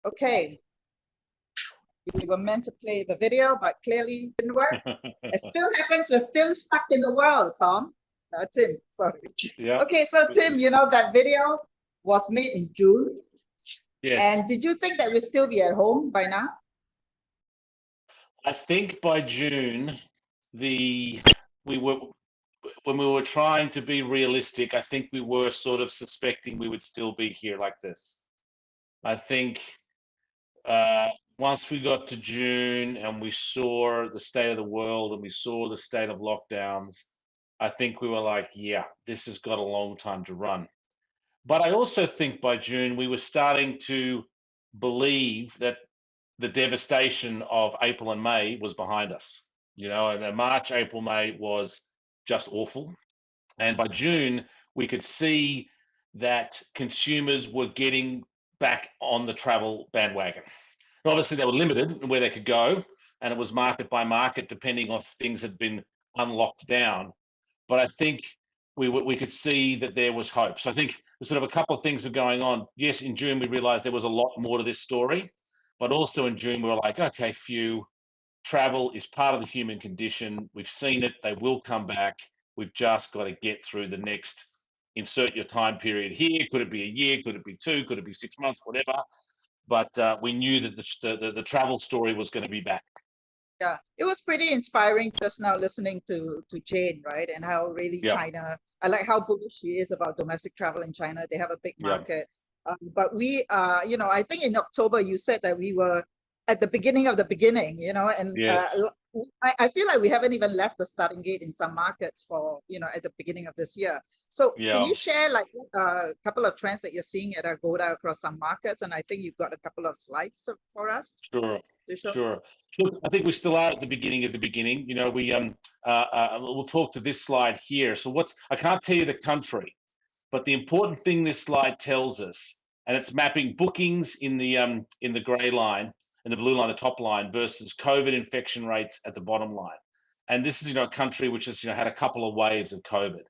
A: Okay. We were meant to play the video, but clearly didn't work. It still happens. We're still stuck in the world, Tom. Tim, sorry.
B: Yeah.
A: Okay, so Tim, you know that video was made in June.
B: Yes.
A: And did you think that we'd still be at home by now?
F: I think by June, when we were trying to be realistic, I think we were sort of suspecting we would still be here like this. I think once we got to June and we saw the state of the world and we saw the state of lockdowns, I think we were like, yeah, this has got a long time to run. But I also think by June, we were starting to believe that the devastation of April and May was behind us. You know, and March, April, May was just awful. And by June, we could see that consumers were getting back on the travel bandwagon. And obviously, they were limited in where they could go, and it was market by market, depending on if things had been unlocked down. But I think we could see that there was hope. So I think there's sort of a couple of things were going on. Yes, in June, we realized there was a lot more to this story. But also in June, we were like, okay, travel is part of the human condition. We've seen it. They will come back. We've just got to get through the next, insert your time period here. Could it be a year? Could it be 2? Could it be 6 months? Whatever. but we knew that the travel story was going to be back.
A: Yeah, it was pretty inspiring just now listening to Jane, right? And how really
F: Yeah.
A: China, I like how bullish she is about domestic travel in China. They have a big
F: Yeah.
A: market. But we, you know, I think in October you said that we were at the beginning of the beginning, you know, and
F: Yes.
A: I feel like we haven't even left the starting gate in some markets for, you know, at the beginning of this year. So
F: Yeah.
A: can you share like a couple of trends that you're seeing at Agoda across some markets? And I think you've got a couple of slides for us.
F: Sure.
A: To show.
F: Sure. Look, I think we still are at the beginning of the beginning. You know, we'll talk to this slide here. So I can't tell you the country, but the important thing this slide tells us, and it's mapping bookings in the gray line and the blue line, the top line, versus COVID infection rates at the bottom line. And this is, you know, a country which has, you know, had a couple of waves of COVID.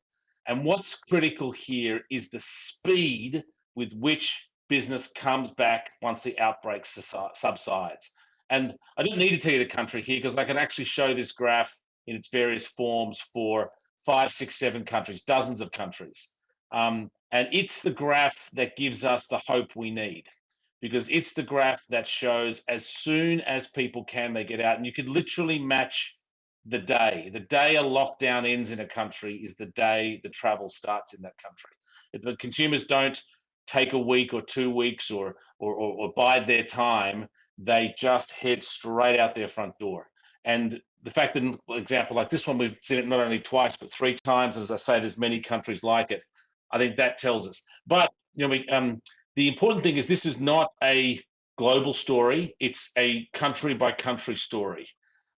F: And what's critical here is the speed with which business comes back once the outbreak subsides. And I don't need to tell you the country here because I can actually show this graph in its various forms for 5, 6, 7 countries, dozens of countries. And it's the graph that gives us the hope we need, because it's the graph that shows as soon as people can, they get out. And you could literally match the day. The day a lockdown ends in a country is the day the travel starts in that country. If the consumers don't take a week or 2 weeks or bide their time, they just head straight out their front door. And the fact that, an example like this one, we've seen it not only twice, but 3 times. As I say, there's many countries like it. I think that tells us. But, you know, the important thing is this is not a global story. It's a country by country story.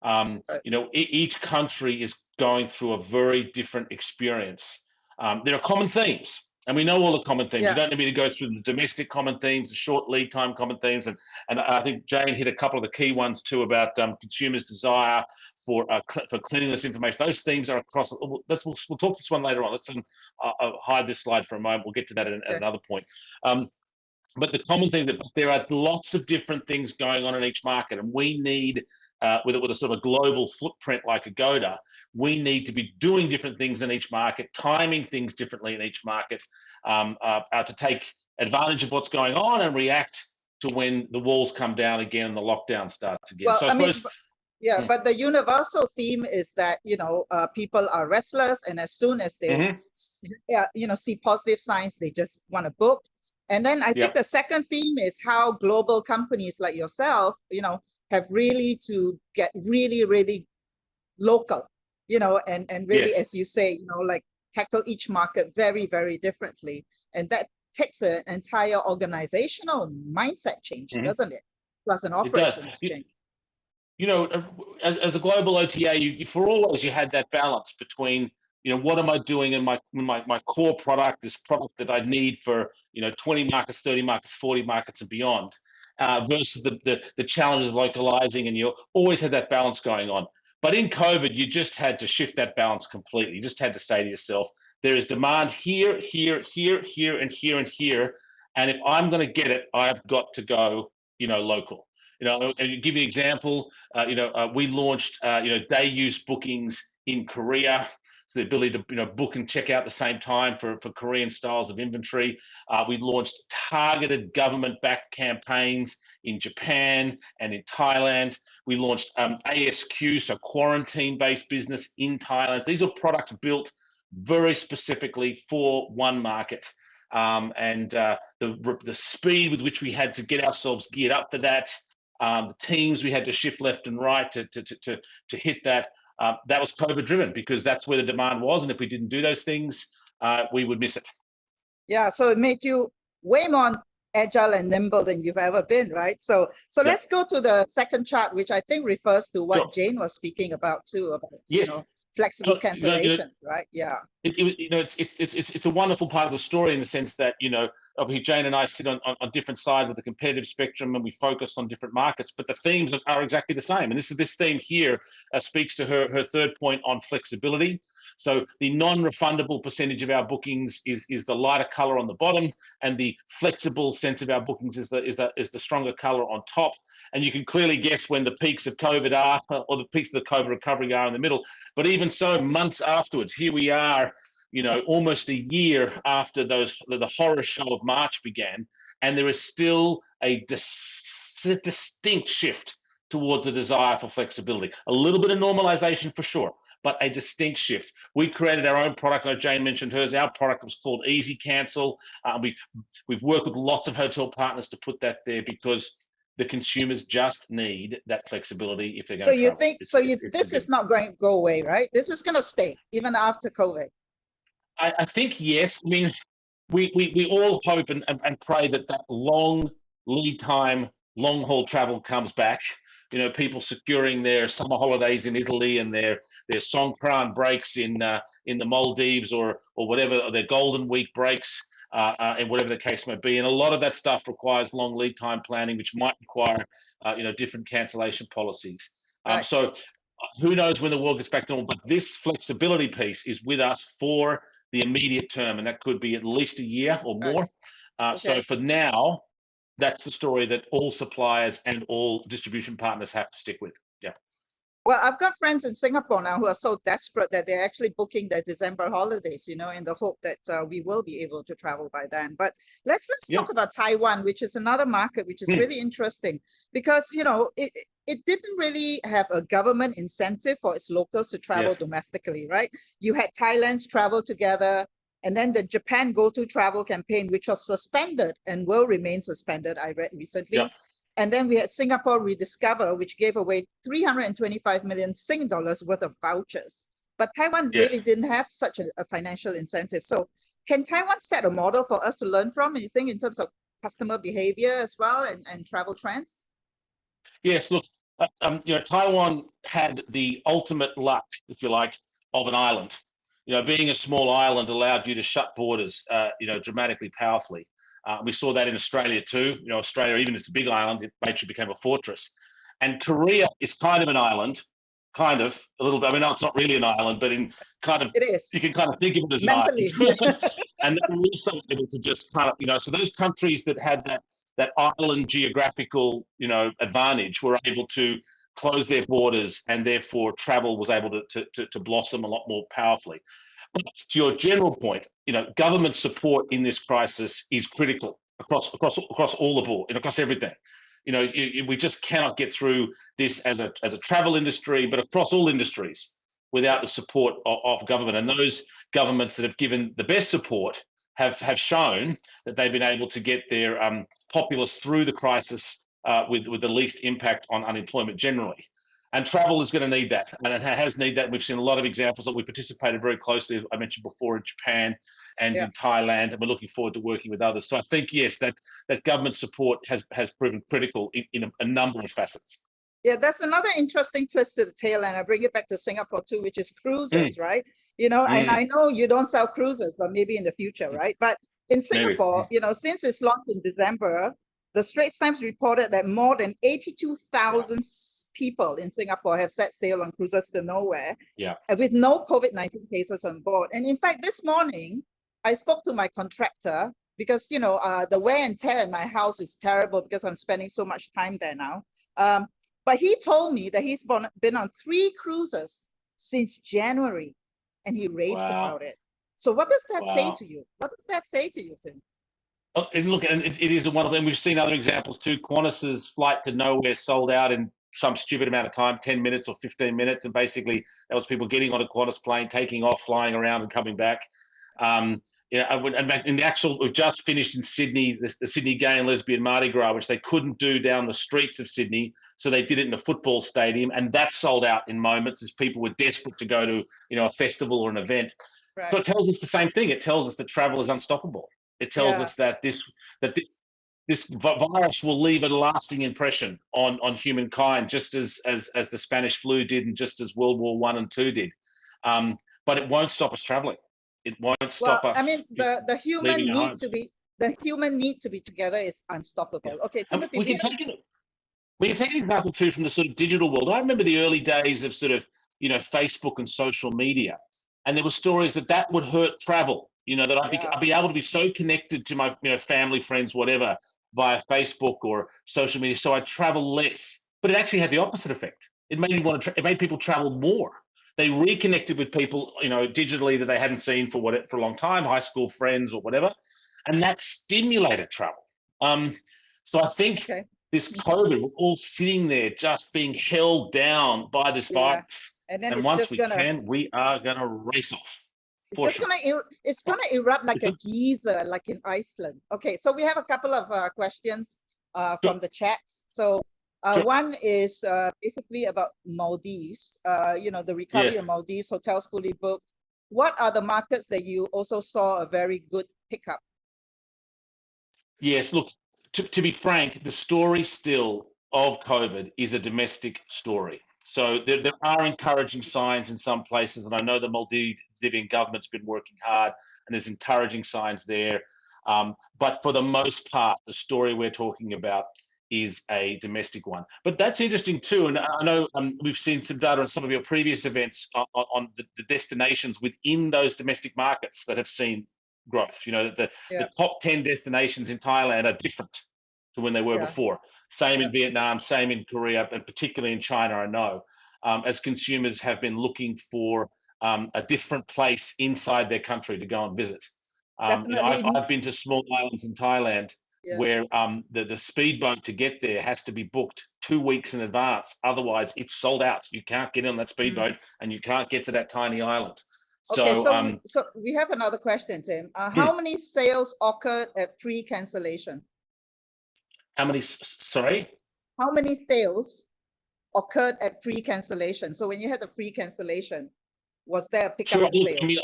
F: You know, each country is going through a very different experience. There are common themes. And we know all the common themes.
A: Yeah.
F: You don't need me to go through the domestic common themes, the short lead time common themes, and I think Jane hit a couple of the key ones too about consumers' desire for cleanliness information. Those themes are across. We'll talk this one later on. Let's hide this slide for a moment. We'll get to that at another point. But the common thing that there are lots of different things going on in each market, and we need, with a sort of a global footprint like Agoda, we need to be doing different things in each market, timing things differently in each market, to take advantage of what's going on and react to when the walls come down again and the lockdown starts again.
A: Well,
F: so I suppose,
A: yeah, but the universal theme is that, you know, people are restless, and as soon as they, you know, see positive signs, they just want to book. And then I think the second theme is how global companies like yourself, you know, have really to get really, really local, you know, and really, as you say, you know, like tackle each market very, very differently. And that takes an entire organizational mindset change, doesn't it? Plus an operations change.
F: You know, as a global OTA, for always you had that balance between, you know, what am I doing in my core product, this product that I need for, you know, 20 markets, 30 markets, 40 markets and beyond, versus the challenges of localizing, and you always had that balance going on. But in COVID, you just had to shift that balance completely. You just had to say to yourself, there is demand here, here, here, here, and here, and here. And if I'm going to get it, I've got to go, you know, local. You know, and give you an example, you know, we launched, you know, day use bookings in Korea. So the ability to, you know, book and check out at the same time for Korean styles of inventory. We launched targeted government-backed campaigns in Japan and in Thailand. We launched ASQ, so quarantine-based business in Thailand. These are products built very specifically for one market. And the speed with which we had to get ourselves geared up for that, the teams we had to shift left and right to hit that. That was COVID driven, because that's where the demand was, and if we didn't do those things, we would miss it.
A: Yeah, so it made you way more agile and nimble than you've ever been, right? So let's go to the second chart, which I think refers to what Jane was speaking about too, about you know, flexible cancellations, right? Yeah.
F: You know, it's a wonderful part of the story in the sense that, you know, obviously Jane and I sit on different sides of the competitive spectrum, and we focus on different markets, but the themes are exactly the same. And this theme here speaks to her third point on flexibility. So the non-refundable percentage of our bookings is the lighter color on the bottom, and the flexible sense of our bookings is the stronger color on top. And you can clearly guess when the peaks of COVID are, or the peaks of the COVID recovery are in the middle. But even so, months afterwards, here we are, almost a year after the horror show of March began, and there is still a distinct shift towards a desire for flexibility. A little bit of normalization for sure, but a distinct shift. We created our own product, like Jane mentioned hers. Our product was called Easy Cancel. We've worked with lots of hotel partners to put that there because the consumers just need that flexibility if they're going to travel.
A: This is not going to go away, right? This is going to stay even after COVID.
F: I think yes. I mean, we all hope and pray that long lead time, long haul travel comes back. People securing their summer holidays in Italy and their Songkran breaks in the Maldives or whatever, or their Golden Week breaks, and whatever the case may be. And a lot of that stuff requires long lead time planning, which might require different cancellation policies.
A: Right.
F: So who knows when the world gets back to normal? But this flexibility piece is with us for the immediate term, and that could be at least a year or more.
A: Okay.
F: So for now, that's the story that all suppliers and all distribution partners have to stick with. Yeah.
A: Well, I've got friends in Singapore now who are so desperate that they're actually booking their December holidays, in the hope that we will be able to travel by then. But let's talk about Taiwan, which is another market which is really interesting because, it didn't really have a government incentive for its locals to travel domestically, right? You had Thailand's Travel Together, and then the Japan Go To Travel campaign, which was suspended and will remain suspended, I read recently.
F: Yeah.
A: And then we had Singapore Rediscover, which gave away 325 million Sing dollars worth of vouchers. But Taiwan really didn't have such a financial incentive. So can Taiwan set a model for us to learn from, you think, in terms of customer behavior as well and travel trends?
F: Yes, look, Taiwan had the ultimate luck, if you like, of an island. Being a small island allowed you to shut borders, dramatically, powerfully. We saw that in Australia too. Australia, even if it's a big island, it basically became a fortress. And Korea is kind of an island, a little bit. I mean, no, it's not really an island, but it is. You can kind of think of it as
A: mentally.
F: An island. And they were also able to just so those countries that had that island geographical, advantage were able to close their borders, and therefore travel was able to blossom a lot more powerfully. But to your general point, government support in this crisis is critical across all the board, across everything. We just cannot get through this as a travel industry, but across all industries, without the support of government. And those governments that have given the best support have shown that they've been able to get their populace through the crisis with the least impact on unemployment generally. And travel is going to need that, and it has needed that. We've seen a lot of examples that we participated very closely, I mentioned before, in Japan and in Thailand, and we're looking forward to working with others. So I think, yes, that government support has proven critical in a number of facets.
A: Yeah, that's another interesting twist to the tail end. I bring it back to Singapore too, which is cruises, right? And I know you don't sell cruises, but maybe in the future, right? But in Singapore, since it's launched in December, the Straits Times reported that more than 82,000 people in Singapore have set sail on cruises to nowhere, with no COVID-19 cases on board. And in fact, this morning, I spoke to my contractor because, the wear and tear in my house is terrible because I'm spending so much time there now. But he told me that he's been on 3 cruises since January, and he raves about it. So what does that say to you? What does that say to you, Tim?
F: And look, and it is one of them. We've seen other examples too. Qantas's flight to nowhere sold out in some stupid amount of time, 10 minutes or 15 minutes. And basically that was people getting on a Qantas plane, taking off, flying around and coming back. And in the actual, we've just finished in Sydney, the Sydney Gay and Lesbian Mardi Gras, which they couldn't do down the streets of Sydney. So they did it in a football stadium, and that sold out in moments as people were desperate to go to, a festival or an event. Right. So it tells us the same thing. It tells us that travel is unstoppable. It tells us that this virus will leave a lasting impression on humankind, just as the Spanish flu did, and just as World War I and II did. But it won't stop us traveling. It won't stop us.
A: I mean, the human need to be together is unstoppable. Okay, Timothy.
F: We can take an example too from the sort of digital world. I remember the early days of sort of Facebook and social media, and there were stories that would hurt travel. That I'd be able to be so connected to my family, friends, whatever, via Facebook or social media, so I travel less. But it actually had the opposite effect. It made people travel more. They reconnected with people, digitally that they hadn't seen for a long time, high school friends or whatever, and that stimulated travel. So I think this COVID, we're all sitting there just being held down by this virus,
A: and then
F: and once we are gonna race off.
A: It's gonna erupt like a geyser, like in Iceland. Okay, so we have a couple of questions from the chat. So one is basically about Maldives. The recovery of Maldives, hotels fully booked. What are the markets that you also saw a very good pickup?
F: Yes, look, to be frank, the story still of COVID is a domestic story. So there are encouraging signs in some places, and I know the Maldivian government's been working hard, and there's encouraging signs there. But for the most part, the story we're talking about is a domestic one. But that's interesting too, and I know we've seen some data on some of your previous events on the destinations within those domestic markets that have seen growth. The top 10 destinations in Thailand are different to when they were before. Same in Vietnam, same in Korea, and particularly in China, I know, as consumers have been looking for a different place inside their country to go and visit. I've been to small islands in Thailand where the speedboat to get there has to be booked 2 weeks in advance. Otherwise, it's sold out. You can't get on that speedboat and you can't get to that tiny island.
A: Okay, so we have another question, Tim. How many sales occurred at free cancellation?
F: How many, sorry?
A: How many sales occurred at free cancellation? So when you had the free cancellation, was there a pickup in sales?
F: I mean,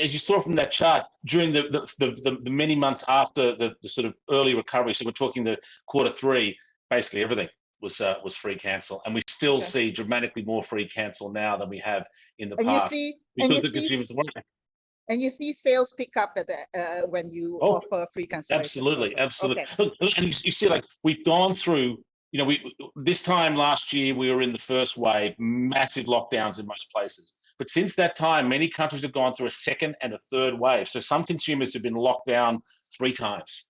F: as you saw from that chart, during the many months after the sort of early recovery, so we're talking the Q3, basically everything was free cancel, and we still see dramatically more free cancel now than we have in the past.
A: And you see sales pick up at the when you offer free cancellation.
F: Absolutely,
A: also.
F: absolutely.
A: Okay.
F: Look, and you see, like, we've gone through, this time last year we were in the first wave, massive lockdowns in most places. But since that time, many countries have gone through a second and a third wave. So some consumers have been locked down 3 times,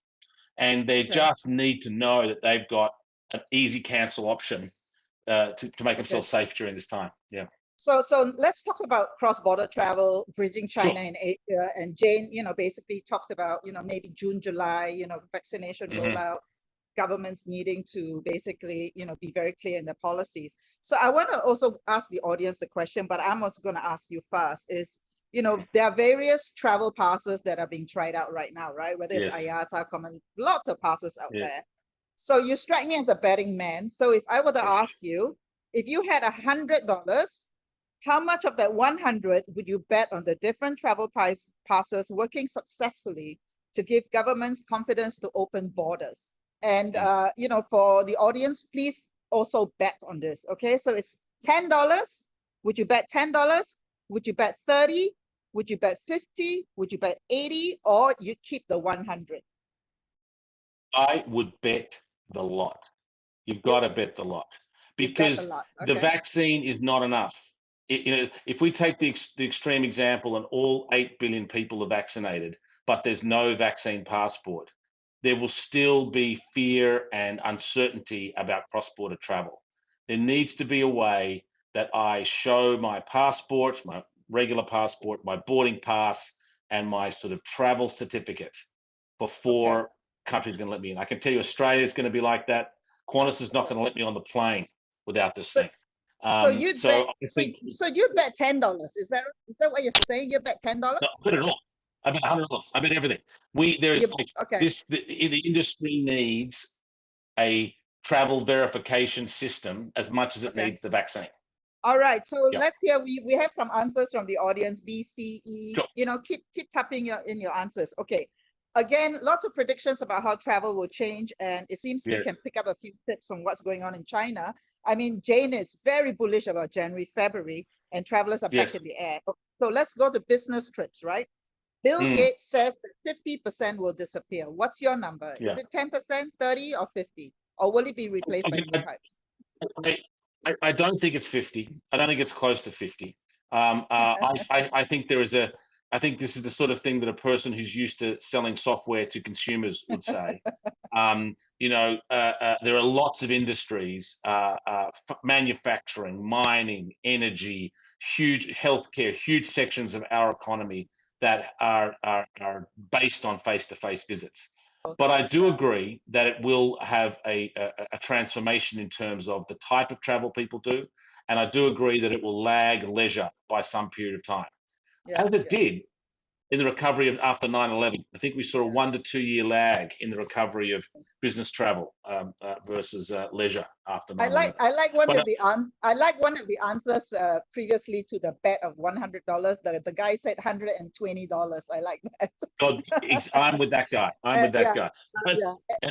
F: and they just need to know that they've got an easy cancel option to make themselves safe during this time. Yeah.
A: So let's talk about cross-border travel, bridging China and Asia. And Jane, basically talked about, maybe June, July, vaccination rollout, governments needing to basically, be very clear in their policies. So I want to also ask the audience the question, but I'm also going to ask you first is, there are various travel passes that are being tried out right now, right? Whether it's IATA, lots of passes out there. So you strike me as a betting man. So if I were to ask you, if you had $100, how much of that 100 would you bet on the different travel passes working successfully to give governments confidence to open borders? And, for the audience, please also bet on this, okay? So it's $10. Would you bet $10? Would you bet 30? Would you bet 50? Would you bet 80? Or you keep the 100?
F: I would bet the lot. You've got to bet the lot, because the vaccine is not enough. If we take the extreme example and all 8 billion people are vaccinated, but there's no vaccine passport, there will still be fear and uncertainty about cross-border travel. There needs to be a way that I show my passport, my regular passport, my boarding pass, and my sort of travel certificate before country's going to let me in. I can tell you Australia is going to be like that. Qantas is not going to let me on the plane without this thing.
A: So you'd bet $10. Is that what you're saying? You bet $10?
F: No, I bet it all. I bet $100. I bet everything. The industry needs a travel verification system as much as it needs the vaccine.
A: All right. So let's hear. We have some answers from the audience. B, C, E.
F: Sure.
A: Keep tapping your answers. Okay. Again, lots of predictions about how travel will change, and it seems we can pick up a few tips on what's going on in China. I mean, Jane is very bullish about January, February, and travelers are back in the air. So let's go to business trips, right? Bill Gates says that 50% will disappear. What's your number? Is it 10%, 30, or 50? Or will it be replaced by new types?
F: I don't think it's 50. I don't think it's close to 50. I think there is I think this is the sort of thing that a person who's used to selling software to consumers would say. There are lots of industries, manufacturing, mining, energy, huge healthcare, huge sections of our economy that are based on face-to-face visits. But I do agree that it will have a transformation in terms of the type of travel people do. And I do agree that it will lag leisure by some period of time. As it did in the recovery of after 9/11. I think we saw a 1 to 2 year lag in the recovery of business travel versus leisure after 9/11.
A: I like one of the answers previously to the bet of $100. The guy said $120. I like that.
F: God, I'm with that guy. I'm with that guy.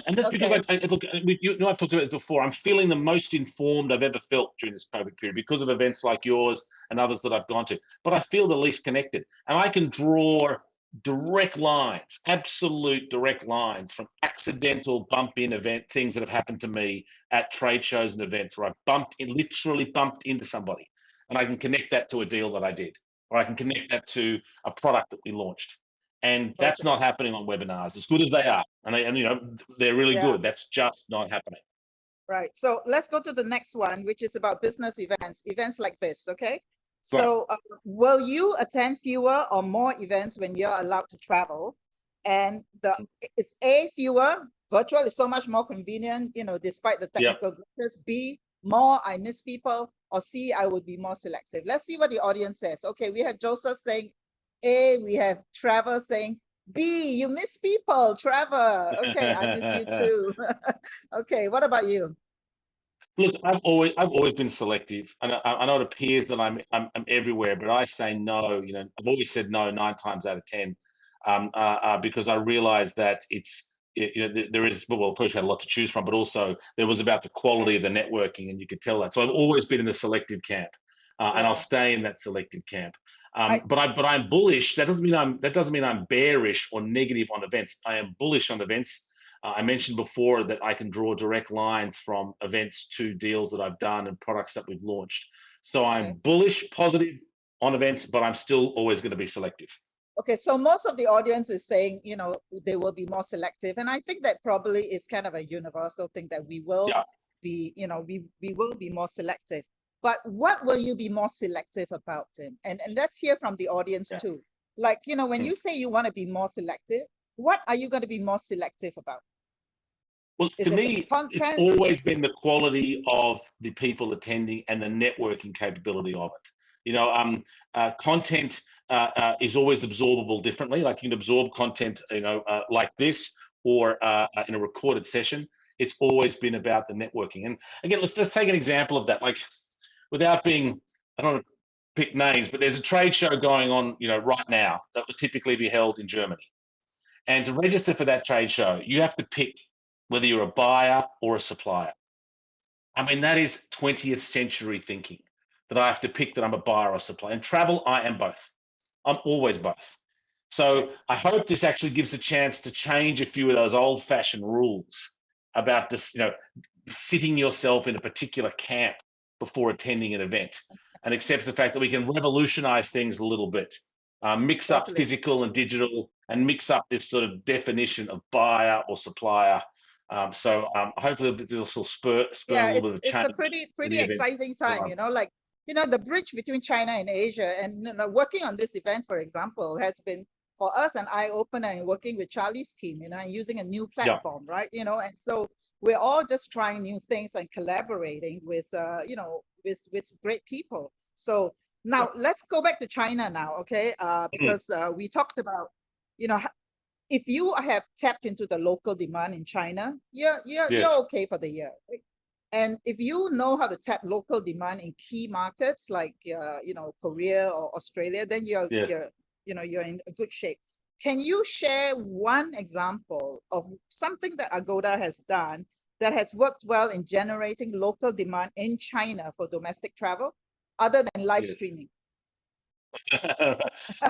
F: And that's because look, I've talked about it before. I'm feeling the most informed I've ever felt during this COVID period because of events like yours and others that I've gone to. But I feel the least connected, and I can draw direct lines, absolute direct lines from accidental bump-in event things that have happened to me at trade shows and events where I literally bumped into somebody, and I can connect that to a deal that I did, or I can connect that to a product that we launched. And that's not happening on webinars, as good as they are. And they're really good. That's just not happening.
A: Right. So let's go to the next one, which is about business events like this. Okay. So will you attend fewer or more events when you're allowed to travel? And it's A, fewer. Virtual is so much more convenient, despite the technical glitches. B, more, I miss people. Or C, I would be more selective. Let's see what the audience says. Okay, we have Joseph saying A, we have Trevor saying B, you miss people, Trevor. Okay, I miss you too. Okay, what about you?
F: Look, I've always been selective, and I know it appears that I'm everywhere, but I say no. I've always said no 9 times out of 10, because I realize that there is, well, first you had a lot to choose from, but also there was about the quality of the networking, and you could tell that. So I've always been in the selective camp, and I'll stay in that selective camp. But I'm bullish. That doesn't mean I'm bearish or negative on events. I am bullish on events. I mentioned before that I can draw direct lines from events to deals that I've done and products that we've launched. So I'm bullish, positive on events, but I'm still always going to be selective.
A: Okay, so most of the audience is saying, they will be more selective. And I think that probably is kind of a universal thing that we will be, we will be more selective. But what will you be more selective about, Tim? And let's hear from the audience too. Like, when you say you want to be more selective, what are you going to be more selective about?
F: Well, to me, it's always been the quality of the people attending and the networking capability of it. Content is always absorbable differently. Like you can absorb content, like this or in a recorded session. It's always been about the networking. And again, let's take an example of that. Like, without being, I don't want to pick names, but there's a trade show going on, right now that would typically be held in Germany. And to register for that trade show, you have to pick whether you're a buyer or a supplier. I mean, that is 20th century thinking, that I have to pick that I'm a buyer or a supplier. In travel, I am both. I'm always both. So I hope this actually gives a chance to change a few of those old-fashioned rules about this, sitting yourself in a particular camp before attending an event, and accept the fact that we can revolutionize things a little bit. Mix up physical and digital, and mix up this sort of definition of buyer or supplier. Hopefully this will spur a little bit of change.
A: It's a pretty exciting time, the bridge between China and Asia, and working on this event, for example, has been for us an eye-opener in working with Charlie's team, and using a new platform, right? And so we're all just trying new things and collaborating with, with great people. So now let's go back to China now, okay? Because we talked about, if you have tapped into the local demand in China, you're okay for the year, right? And if you know how to tap local demand in key markets like Korea or Australia, then you're in a good shape. Can you share one example of something that Agoda has done that has worked well in generating local demand in China for domestic travel, other than live streaming?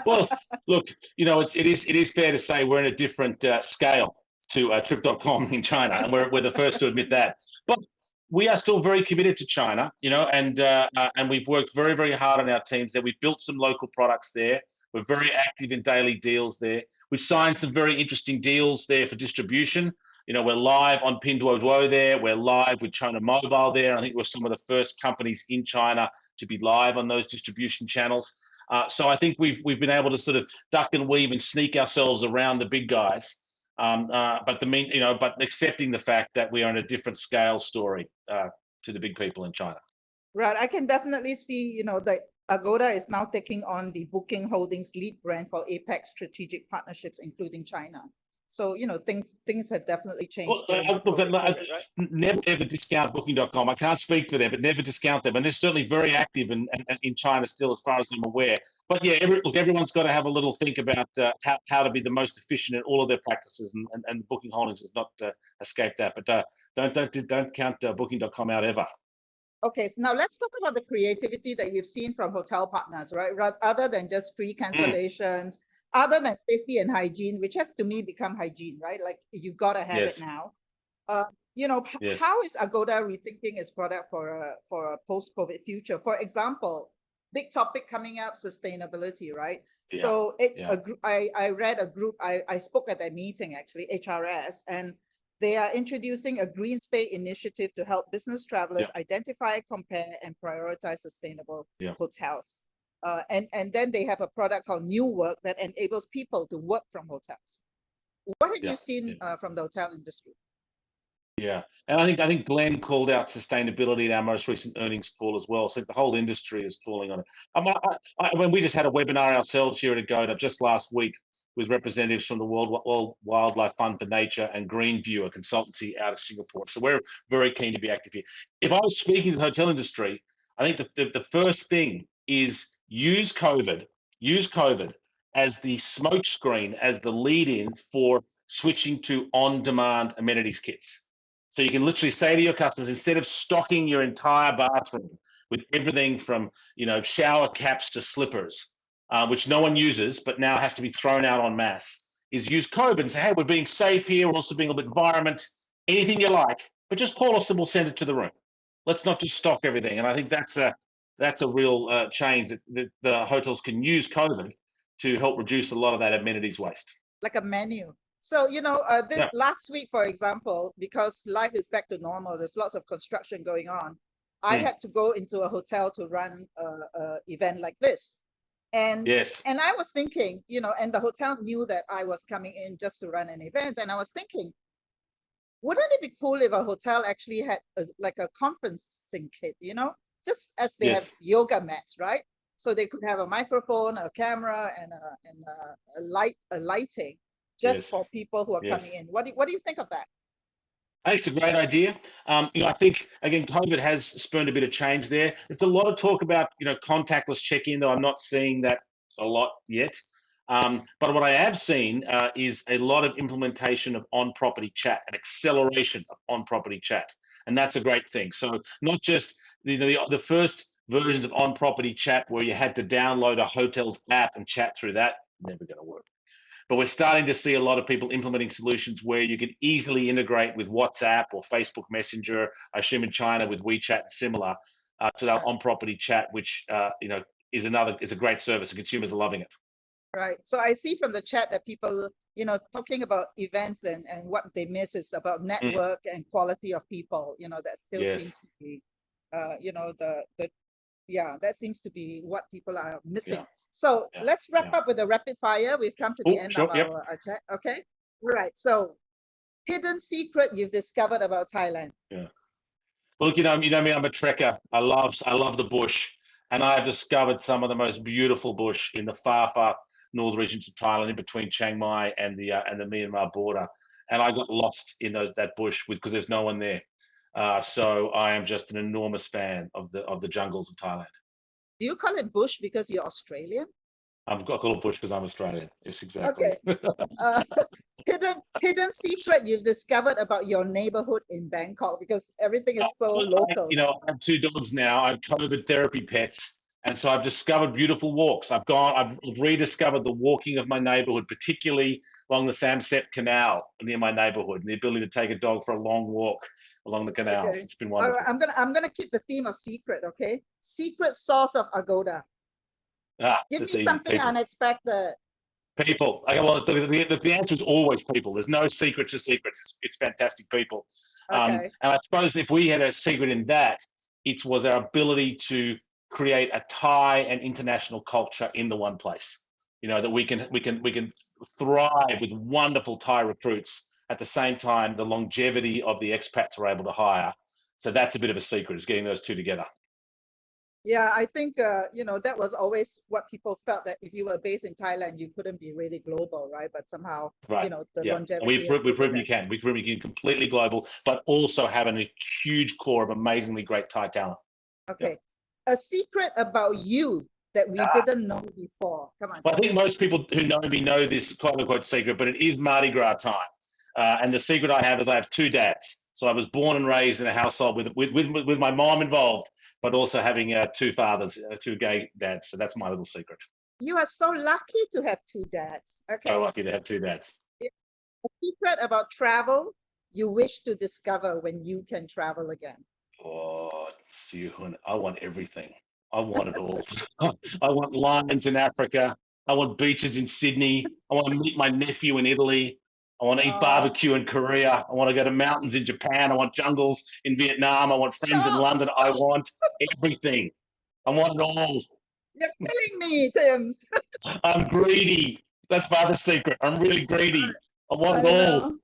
F: Well, look, it is fair to say we're in a different scale to Trip.com in China, and we're the first to admit that. But we are still very committed to China, and we've worked very, very hard on our teams there. We've built some local products there. We're very active in daily deals there. We've signed some very interesting deals there for distribution. You know, we're live on Pinduoduo there. We're live with China Mobile there. I think we're some of the first companies in China to be live on those distribution channels. So I think we've been able to sort of duck and weave and sneak ourselves around the big guys. But accepting the fact that we are in a different scale story to the big people in China.
A: Right, I can definitely see, you know, that Agoda is now taking on the Booking Holdings lead brand for APAC strategic partnerships, including China. So, you know, things have definitely changed.
F: Never ever discount Booking.com. I can't speak for them, but never discount them. And they're certainly very active in China still, as far as I'm aware. But yeah, everyone's got to have a little think about how to be the most efficient in all of their practices, and Booking Holdings has not escaped that. But don't count Booking.com out ever.
A: Okay, so now let's talk about the creativity that you've seen from hotel partners, right? Other than just free cancellations, other than safety and hygiene, which has to me become hygiene, right? Like you gotta have it now. You know, how is Agoda rethinking its product for a post-COVID future? For example, big topic coming up, sustainability, right?
F: Yeah.
A: So I read a group, I spoke at that meeting actually, HRS, and they are introducing a green state initiative to help business travelers identify, compare, and prioritize sustainable hotels. And then they have a product called New Work that enables people to work from hotels. What have you seen from the hotel industry?
F: Yeah, and I think Glenn called out sustainability in our most recent earnings call as well. So the whole industry is calling on it. When we just had a webinar ourselves here at Agoda just last week with representatives from the World Wildlife Fund for Nature and Greenview, a consultancy out of Singapore. So we're very keen to be active here. If I was speaking to the hotel industry, I think the first thing is use COVID as the smokescreen, as the lead-in for switching to on-demand amenities kits. So you can literally say to your customers, instead of stocking your entire bathroom with everything from, you know, shower caps to slippers, which no one uses, but now has to be thrown out en masse, is use COVID and say, hey, we're being safe here. We're also being a bit environment, anything you like, but just call us and we'll send it to the room. Let's not just stock everything. And I think that's a real change that the hotels can use COVID to help reduce a lot of that amenities waste.
A: Like a menu. So, you know, last week, for example, because life is back to normal, there's lots of construction going on. I had to go into a hotel to run an event like this. And I was thinking, you know, and the hotel knew that I was coming in just to run an event. And I was thinking, wouldn't it be cool if a hotel actually had like a conferencing kit, you know, just as they have yoga mats, right? So they could have a microphone, a camera, and a lighting just for people who are coming in. What do you think of that?
F: I think it's a great idea. You know, I think, again, COVID has spurned a bit of change there. There's a lot of talk about, you know, contactless check-in, though I'm not seeing that a lot yet. But what I have seen is a lot of implementation of on-property chat, an acceleration of on-property chat. And that's a great thing. So not just the first versions of on-property chat where you had to download a hotel's app and chat through that, never going to work. But we're starting to see a lot of people implementing solutions where you can easily integrate with WhatsApp or Facebook Messenger, I assume in China with WeChat and similar, to that on-property chat, which you know, is a great service and consumers are loving it.
A: Right. So I see from the chat that people, you know, talking about events and what they miss is about network and quality of people. You know, that still seems to be, you know, that seems to be what people are missing. So let's wrap up with the rapid fire. We've come to the end of our chat. Okay. Right. So hidden secret you've discovered about Thailand.
F: Yeah. Well, look, you know me, I'm a trekker. I love the bush, and I have discovered some of the most beautiful bush in the far northern regions of Thailand, in between Chiang Mai and the Myanmar border. And I got lost in that bush because there's no one there. So I am just an enormous fan of the jungles of Thailand.
A: Do you call it bush because you're Australian?
F: I've got a little bush because I'm Australian. Yes, exactly.
A: Okay. Hidden secret you've discovered about your neighborhood in Bangkok, because everything is so local.
F: You know, I have 2 dogs now. I have COVID therapy pets. And so I've discovered beautiful walks. I've rediscovered the walking of my neighborhood, particularly along the Samsep Canal near my neighborhood, and the ability to take a dog for a long walk along the canals. It's been wonderful.
A: I'm gonna keep the theme of secret, okay? Secret sauce of Agoda. Give
F: that's
A: me
F: easy.
A: something
F: People.
A: unexpected.
F: People. Okay, well, the answer is always people. There's no secret to secrets. It's fantastic people.
A: Okay.
F: And I suppose if we had a secret in that, it was our ability to create a Thai and international culture in the one place. You know, that we can thrive with wonderful Thai recruits at the same time the longevity of the expats are able to hire. So that's a bit of a secret, is getting those two together.
A: Yeah, I think, you know, that was always what people felt, that if you were based in Thailand, you couldn't be really global, right? But somehow,
F: Right.
A: you know, the
F: Yeah.
A: longevity.
F: And we've
A: has
F: proven
A: proven
F: you can. We've proven you can completely global, but also having a huge core of amazingly great Thai talent.
A: that. Okay. A secret about you that we didn't know before. Come on.
F: Well, I think most people who know me know this quote unquote secret, but it is Mardi Gras time. And the secret I have is I have two dads. So I was born and raised in a household with my mom involved, but also having two fathers, two gay dads. So that's my little secret.
A: You are so lucky to have two dads. Okay.
F: So lucky to have two dads.
A: A secret about travel you wish to discover when you can travel again.
F: Oh, Sihun, I want everything. I want it all. I want lions in Africa. I want beaches in Sydney. I want to meet my nephew in Italy. I want to eat barbecue in Korea. I want to go to mountains in Japan. I want jungles in Vietnam. I want friends in London. I want everything. I want it all.
A: You're killing me, Tim's.
F: I'm greedy. That's my other secret. I'm really greedy. I want it all.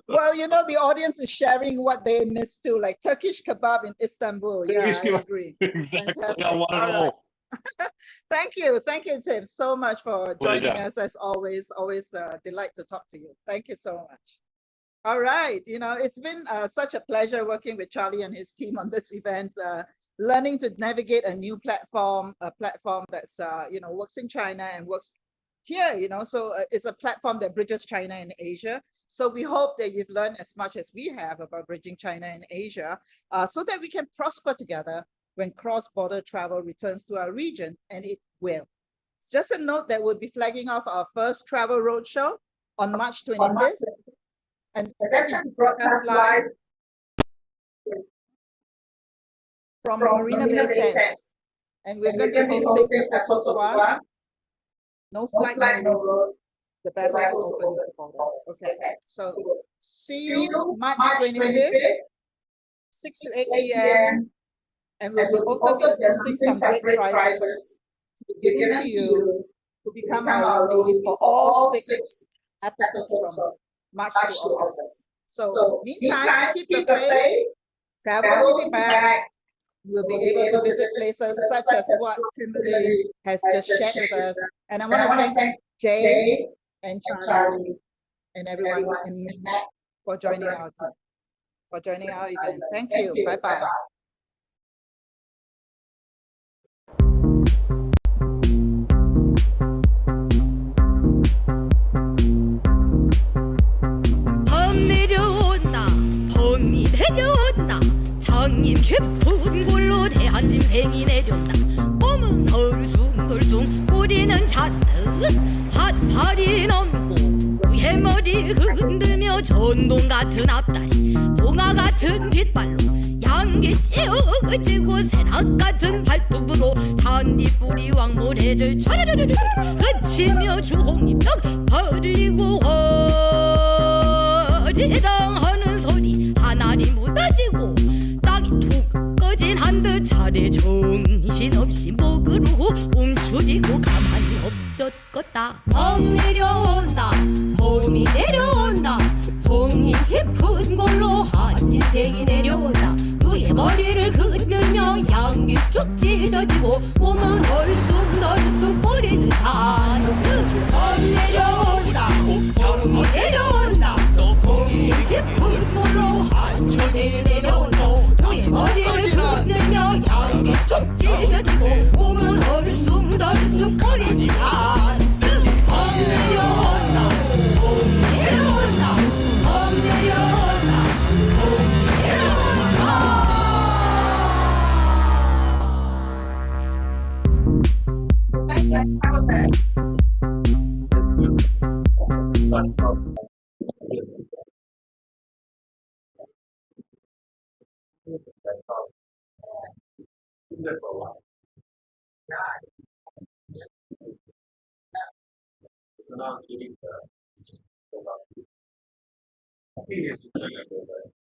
A: Well, you know, the audience is sharing what they missed too, like Turkish kebab in Istanbul.
F: Turkish
A: Yeah, I
F: kebab.
A: agree.
F: Exactly.
A: Fantastic.
F: I want it
A: All
F: all.
A: right. Thank you, Tim, so much for joining
F: Pleasure.
A: us as always. Always a delight to talk to you. Thank you so much. All right, you know, it's been such a pleasure working with Charlie and his team on this event. Learning to navigate a new platform, a platform that's you know, works in China and works here, you know, so it's a platform that bridges China and Asia. So we hope that you've learned as much as we have about bridging China and Asia, so that we can prosper together when cross-border travel returns to our region, and it will. Just a note that we'll be flagging off our first travel roadshow on March 25th, and it's going to be broadcast live from Marina Bay Sands. And we're going to be hosting at Photo One. No flight, no road. The battle to open the borders. Okay. So see you March 25th, 6 to 8 p.m. And we'll be also be announcing some great prizes to be given to you to become our roadie for all 6 episodes from March to August. So meantime, keep the faith. Travel will be back. We'll be able to visit places such as what Timothy has just shared with us. And I want to thank Jay and Charlie and everyone in Mac for joining our team, for joining our event. Thank you. Bye-bye.
G: 범 내려온다 범이 내려온다 장님 깊은 골로 대한 짐승이 내려온다 몸은 덜숭덜숭 꼬리는 잔뜩 핫팔이 넘고 우해머리 흔들며 전동 같은 앞다리 봉화 같은 뒷발로 양귀 찌어지고 새낙 같은 발톱으로 잔디뿌리 왕모래를 촤르르르르 그치며 주홍잎떡 벌리고 허리랑 하는 소리 하나리 묻어지고 땅이 툭 꺼진 한듯 차례 정신없이 목으로 움츠리고 가만히 엎젖겄다 범 내려온다 봄이 내려온다 송이 깊은 골로 한 짐승이 내려온다 누의 머리를 흔들며 양귀 쭉 찢어지고 몸은 얼숭덜숭 꼬리는 잔뜩 범 내려온다 범이 내려온다 송이 깊은 골로 한 짐승이 내려온다 누의 머리를 흔들며 양귀 쭉 찢어지고 몸은 얼숭덜숭 꼬리는 잔뜩 범 내려온다 범이 내려온다 범 내려온다 범이 내려온다
A: How was that?
H: it's not really the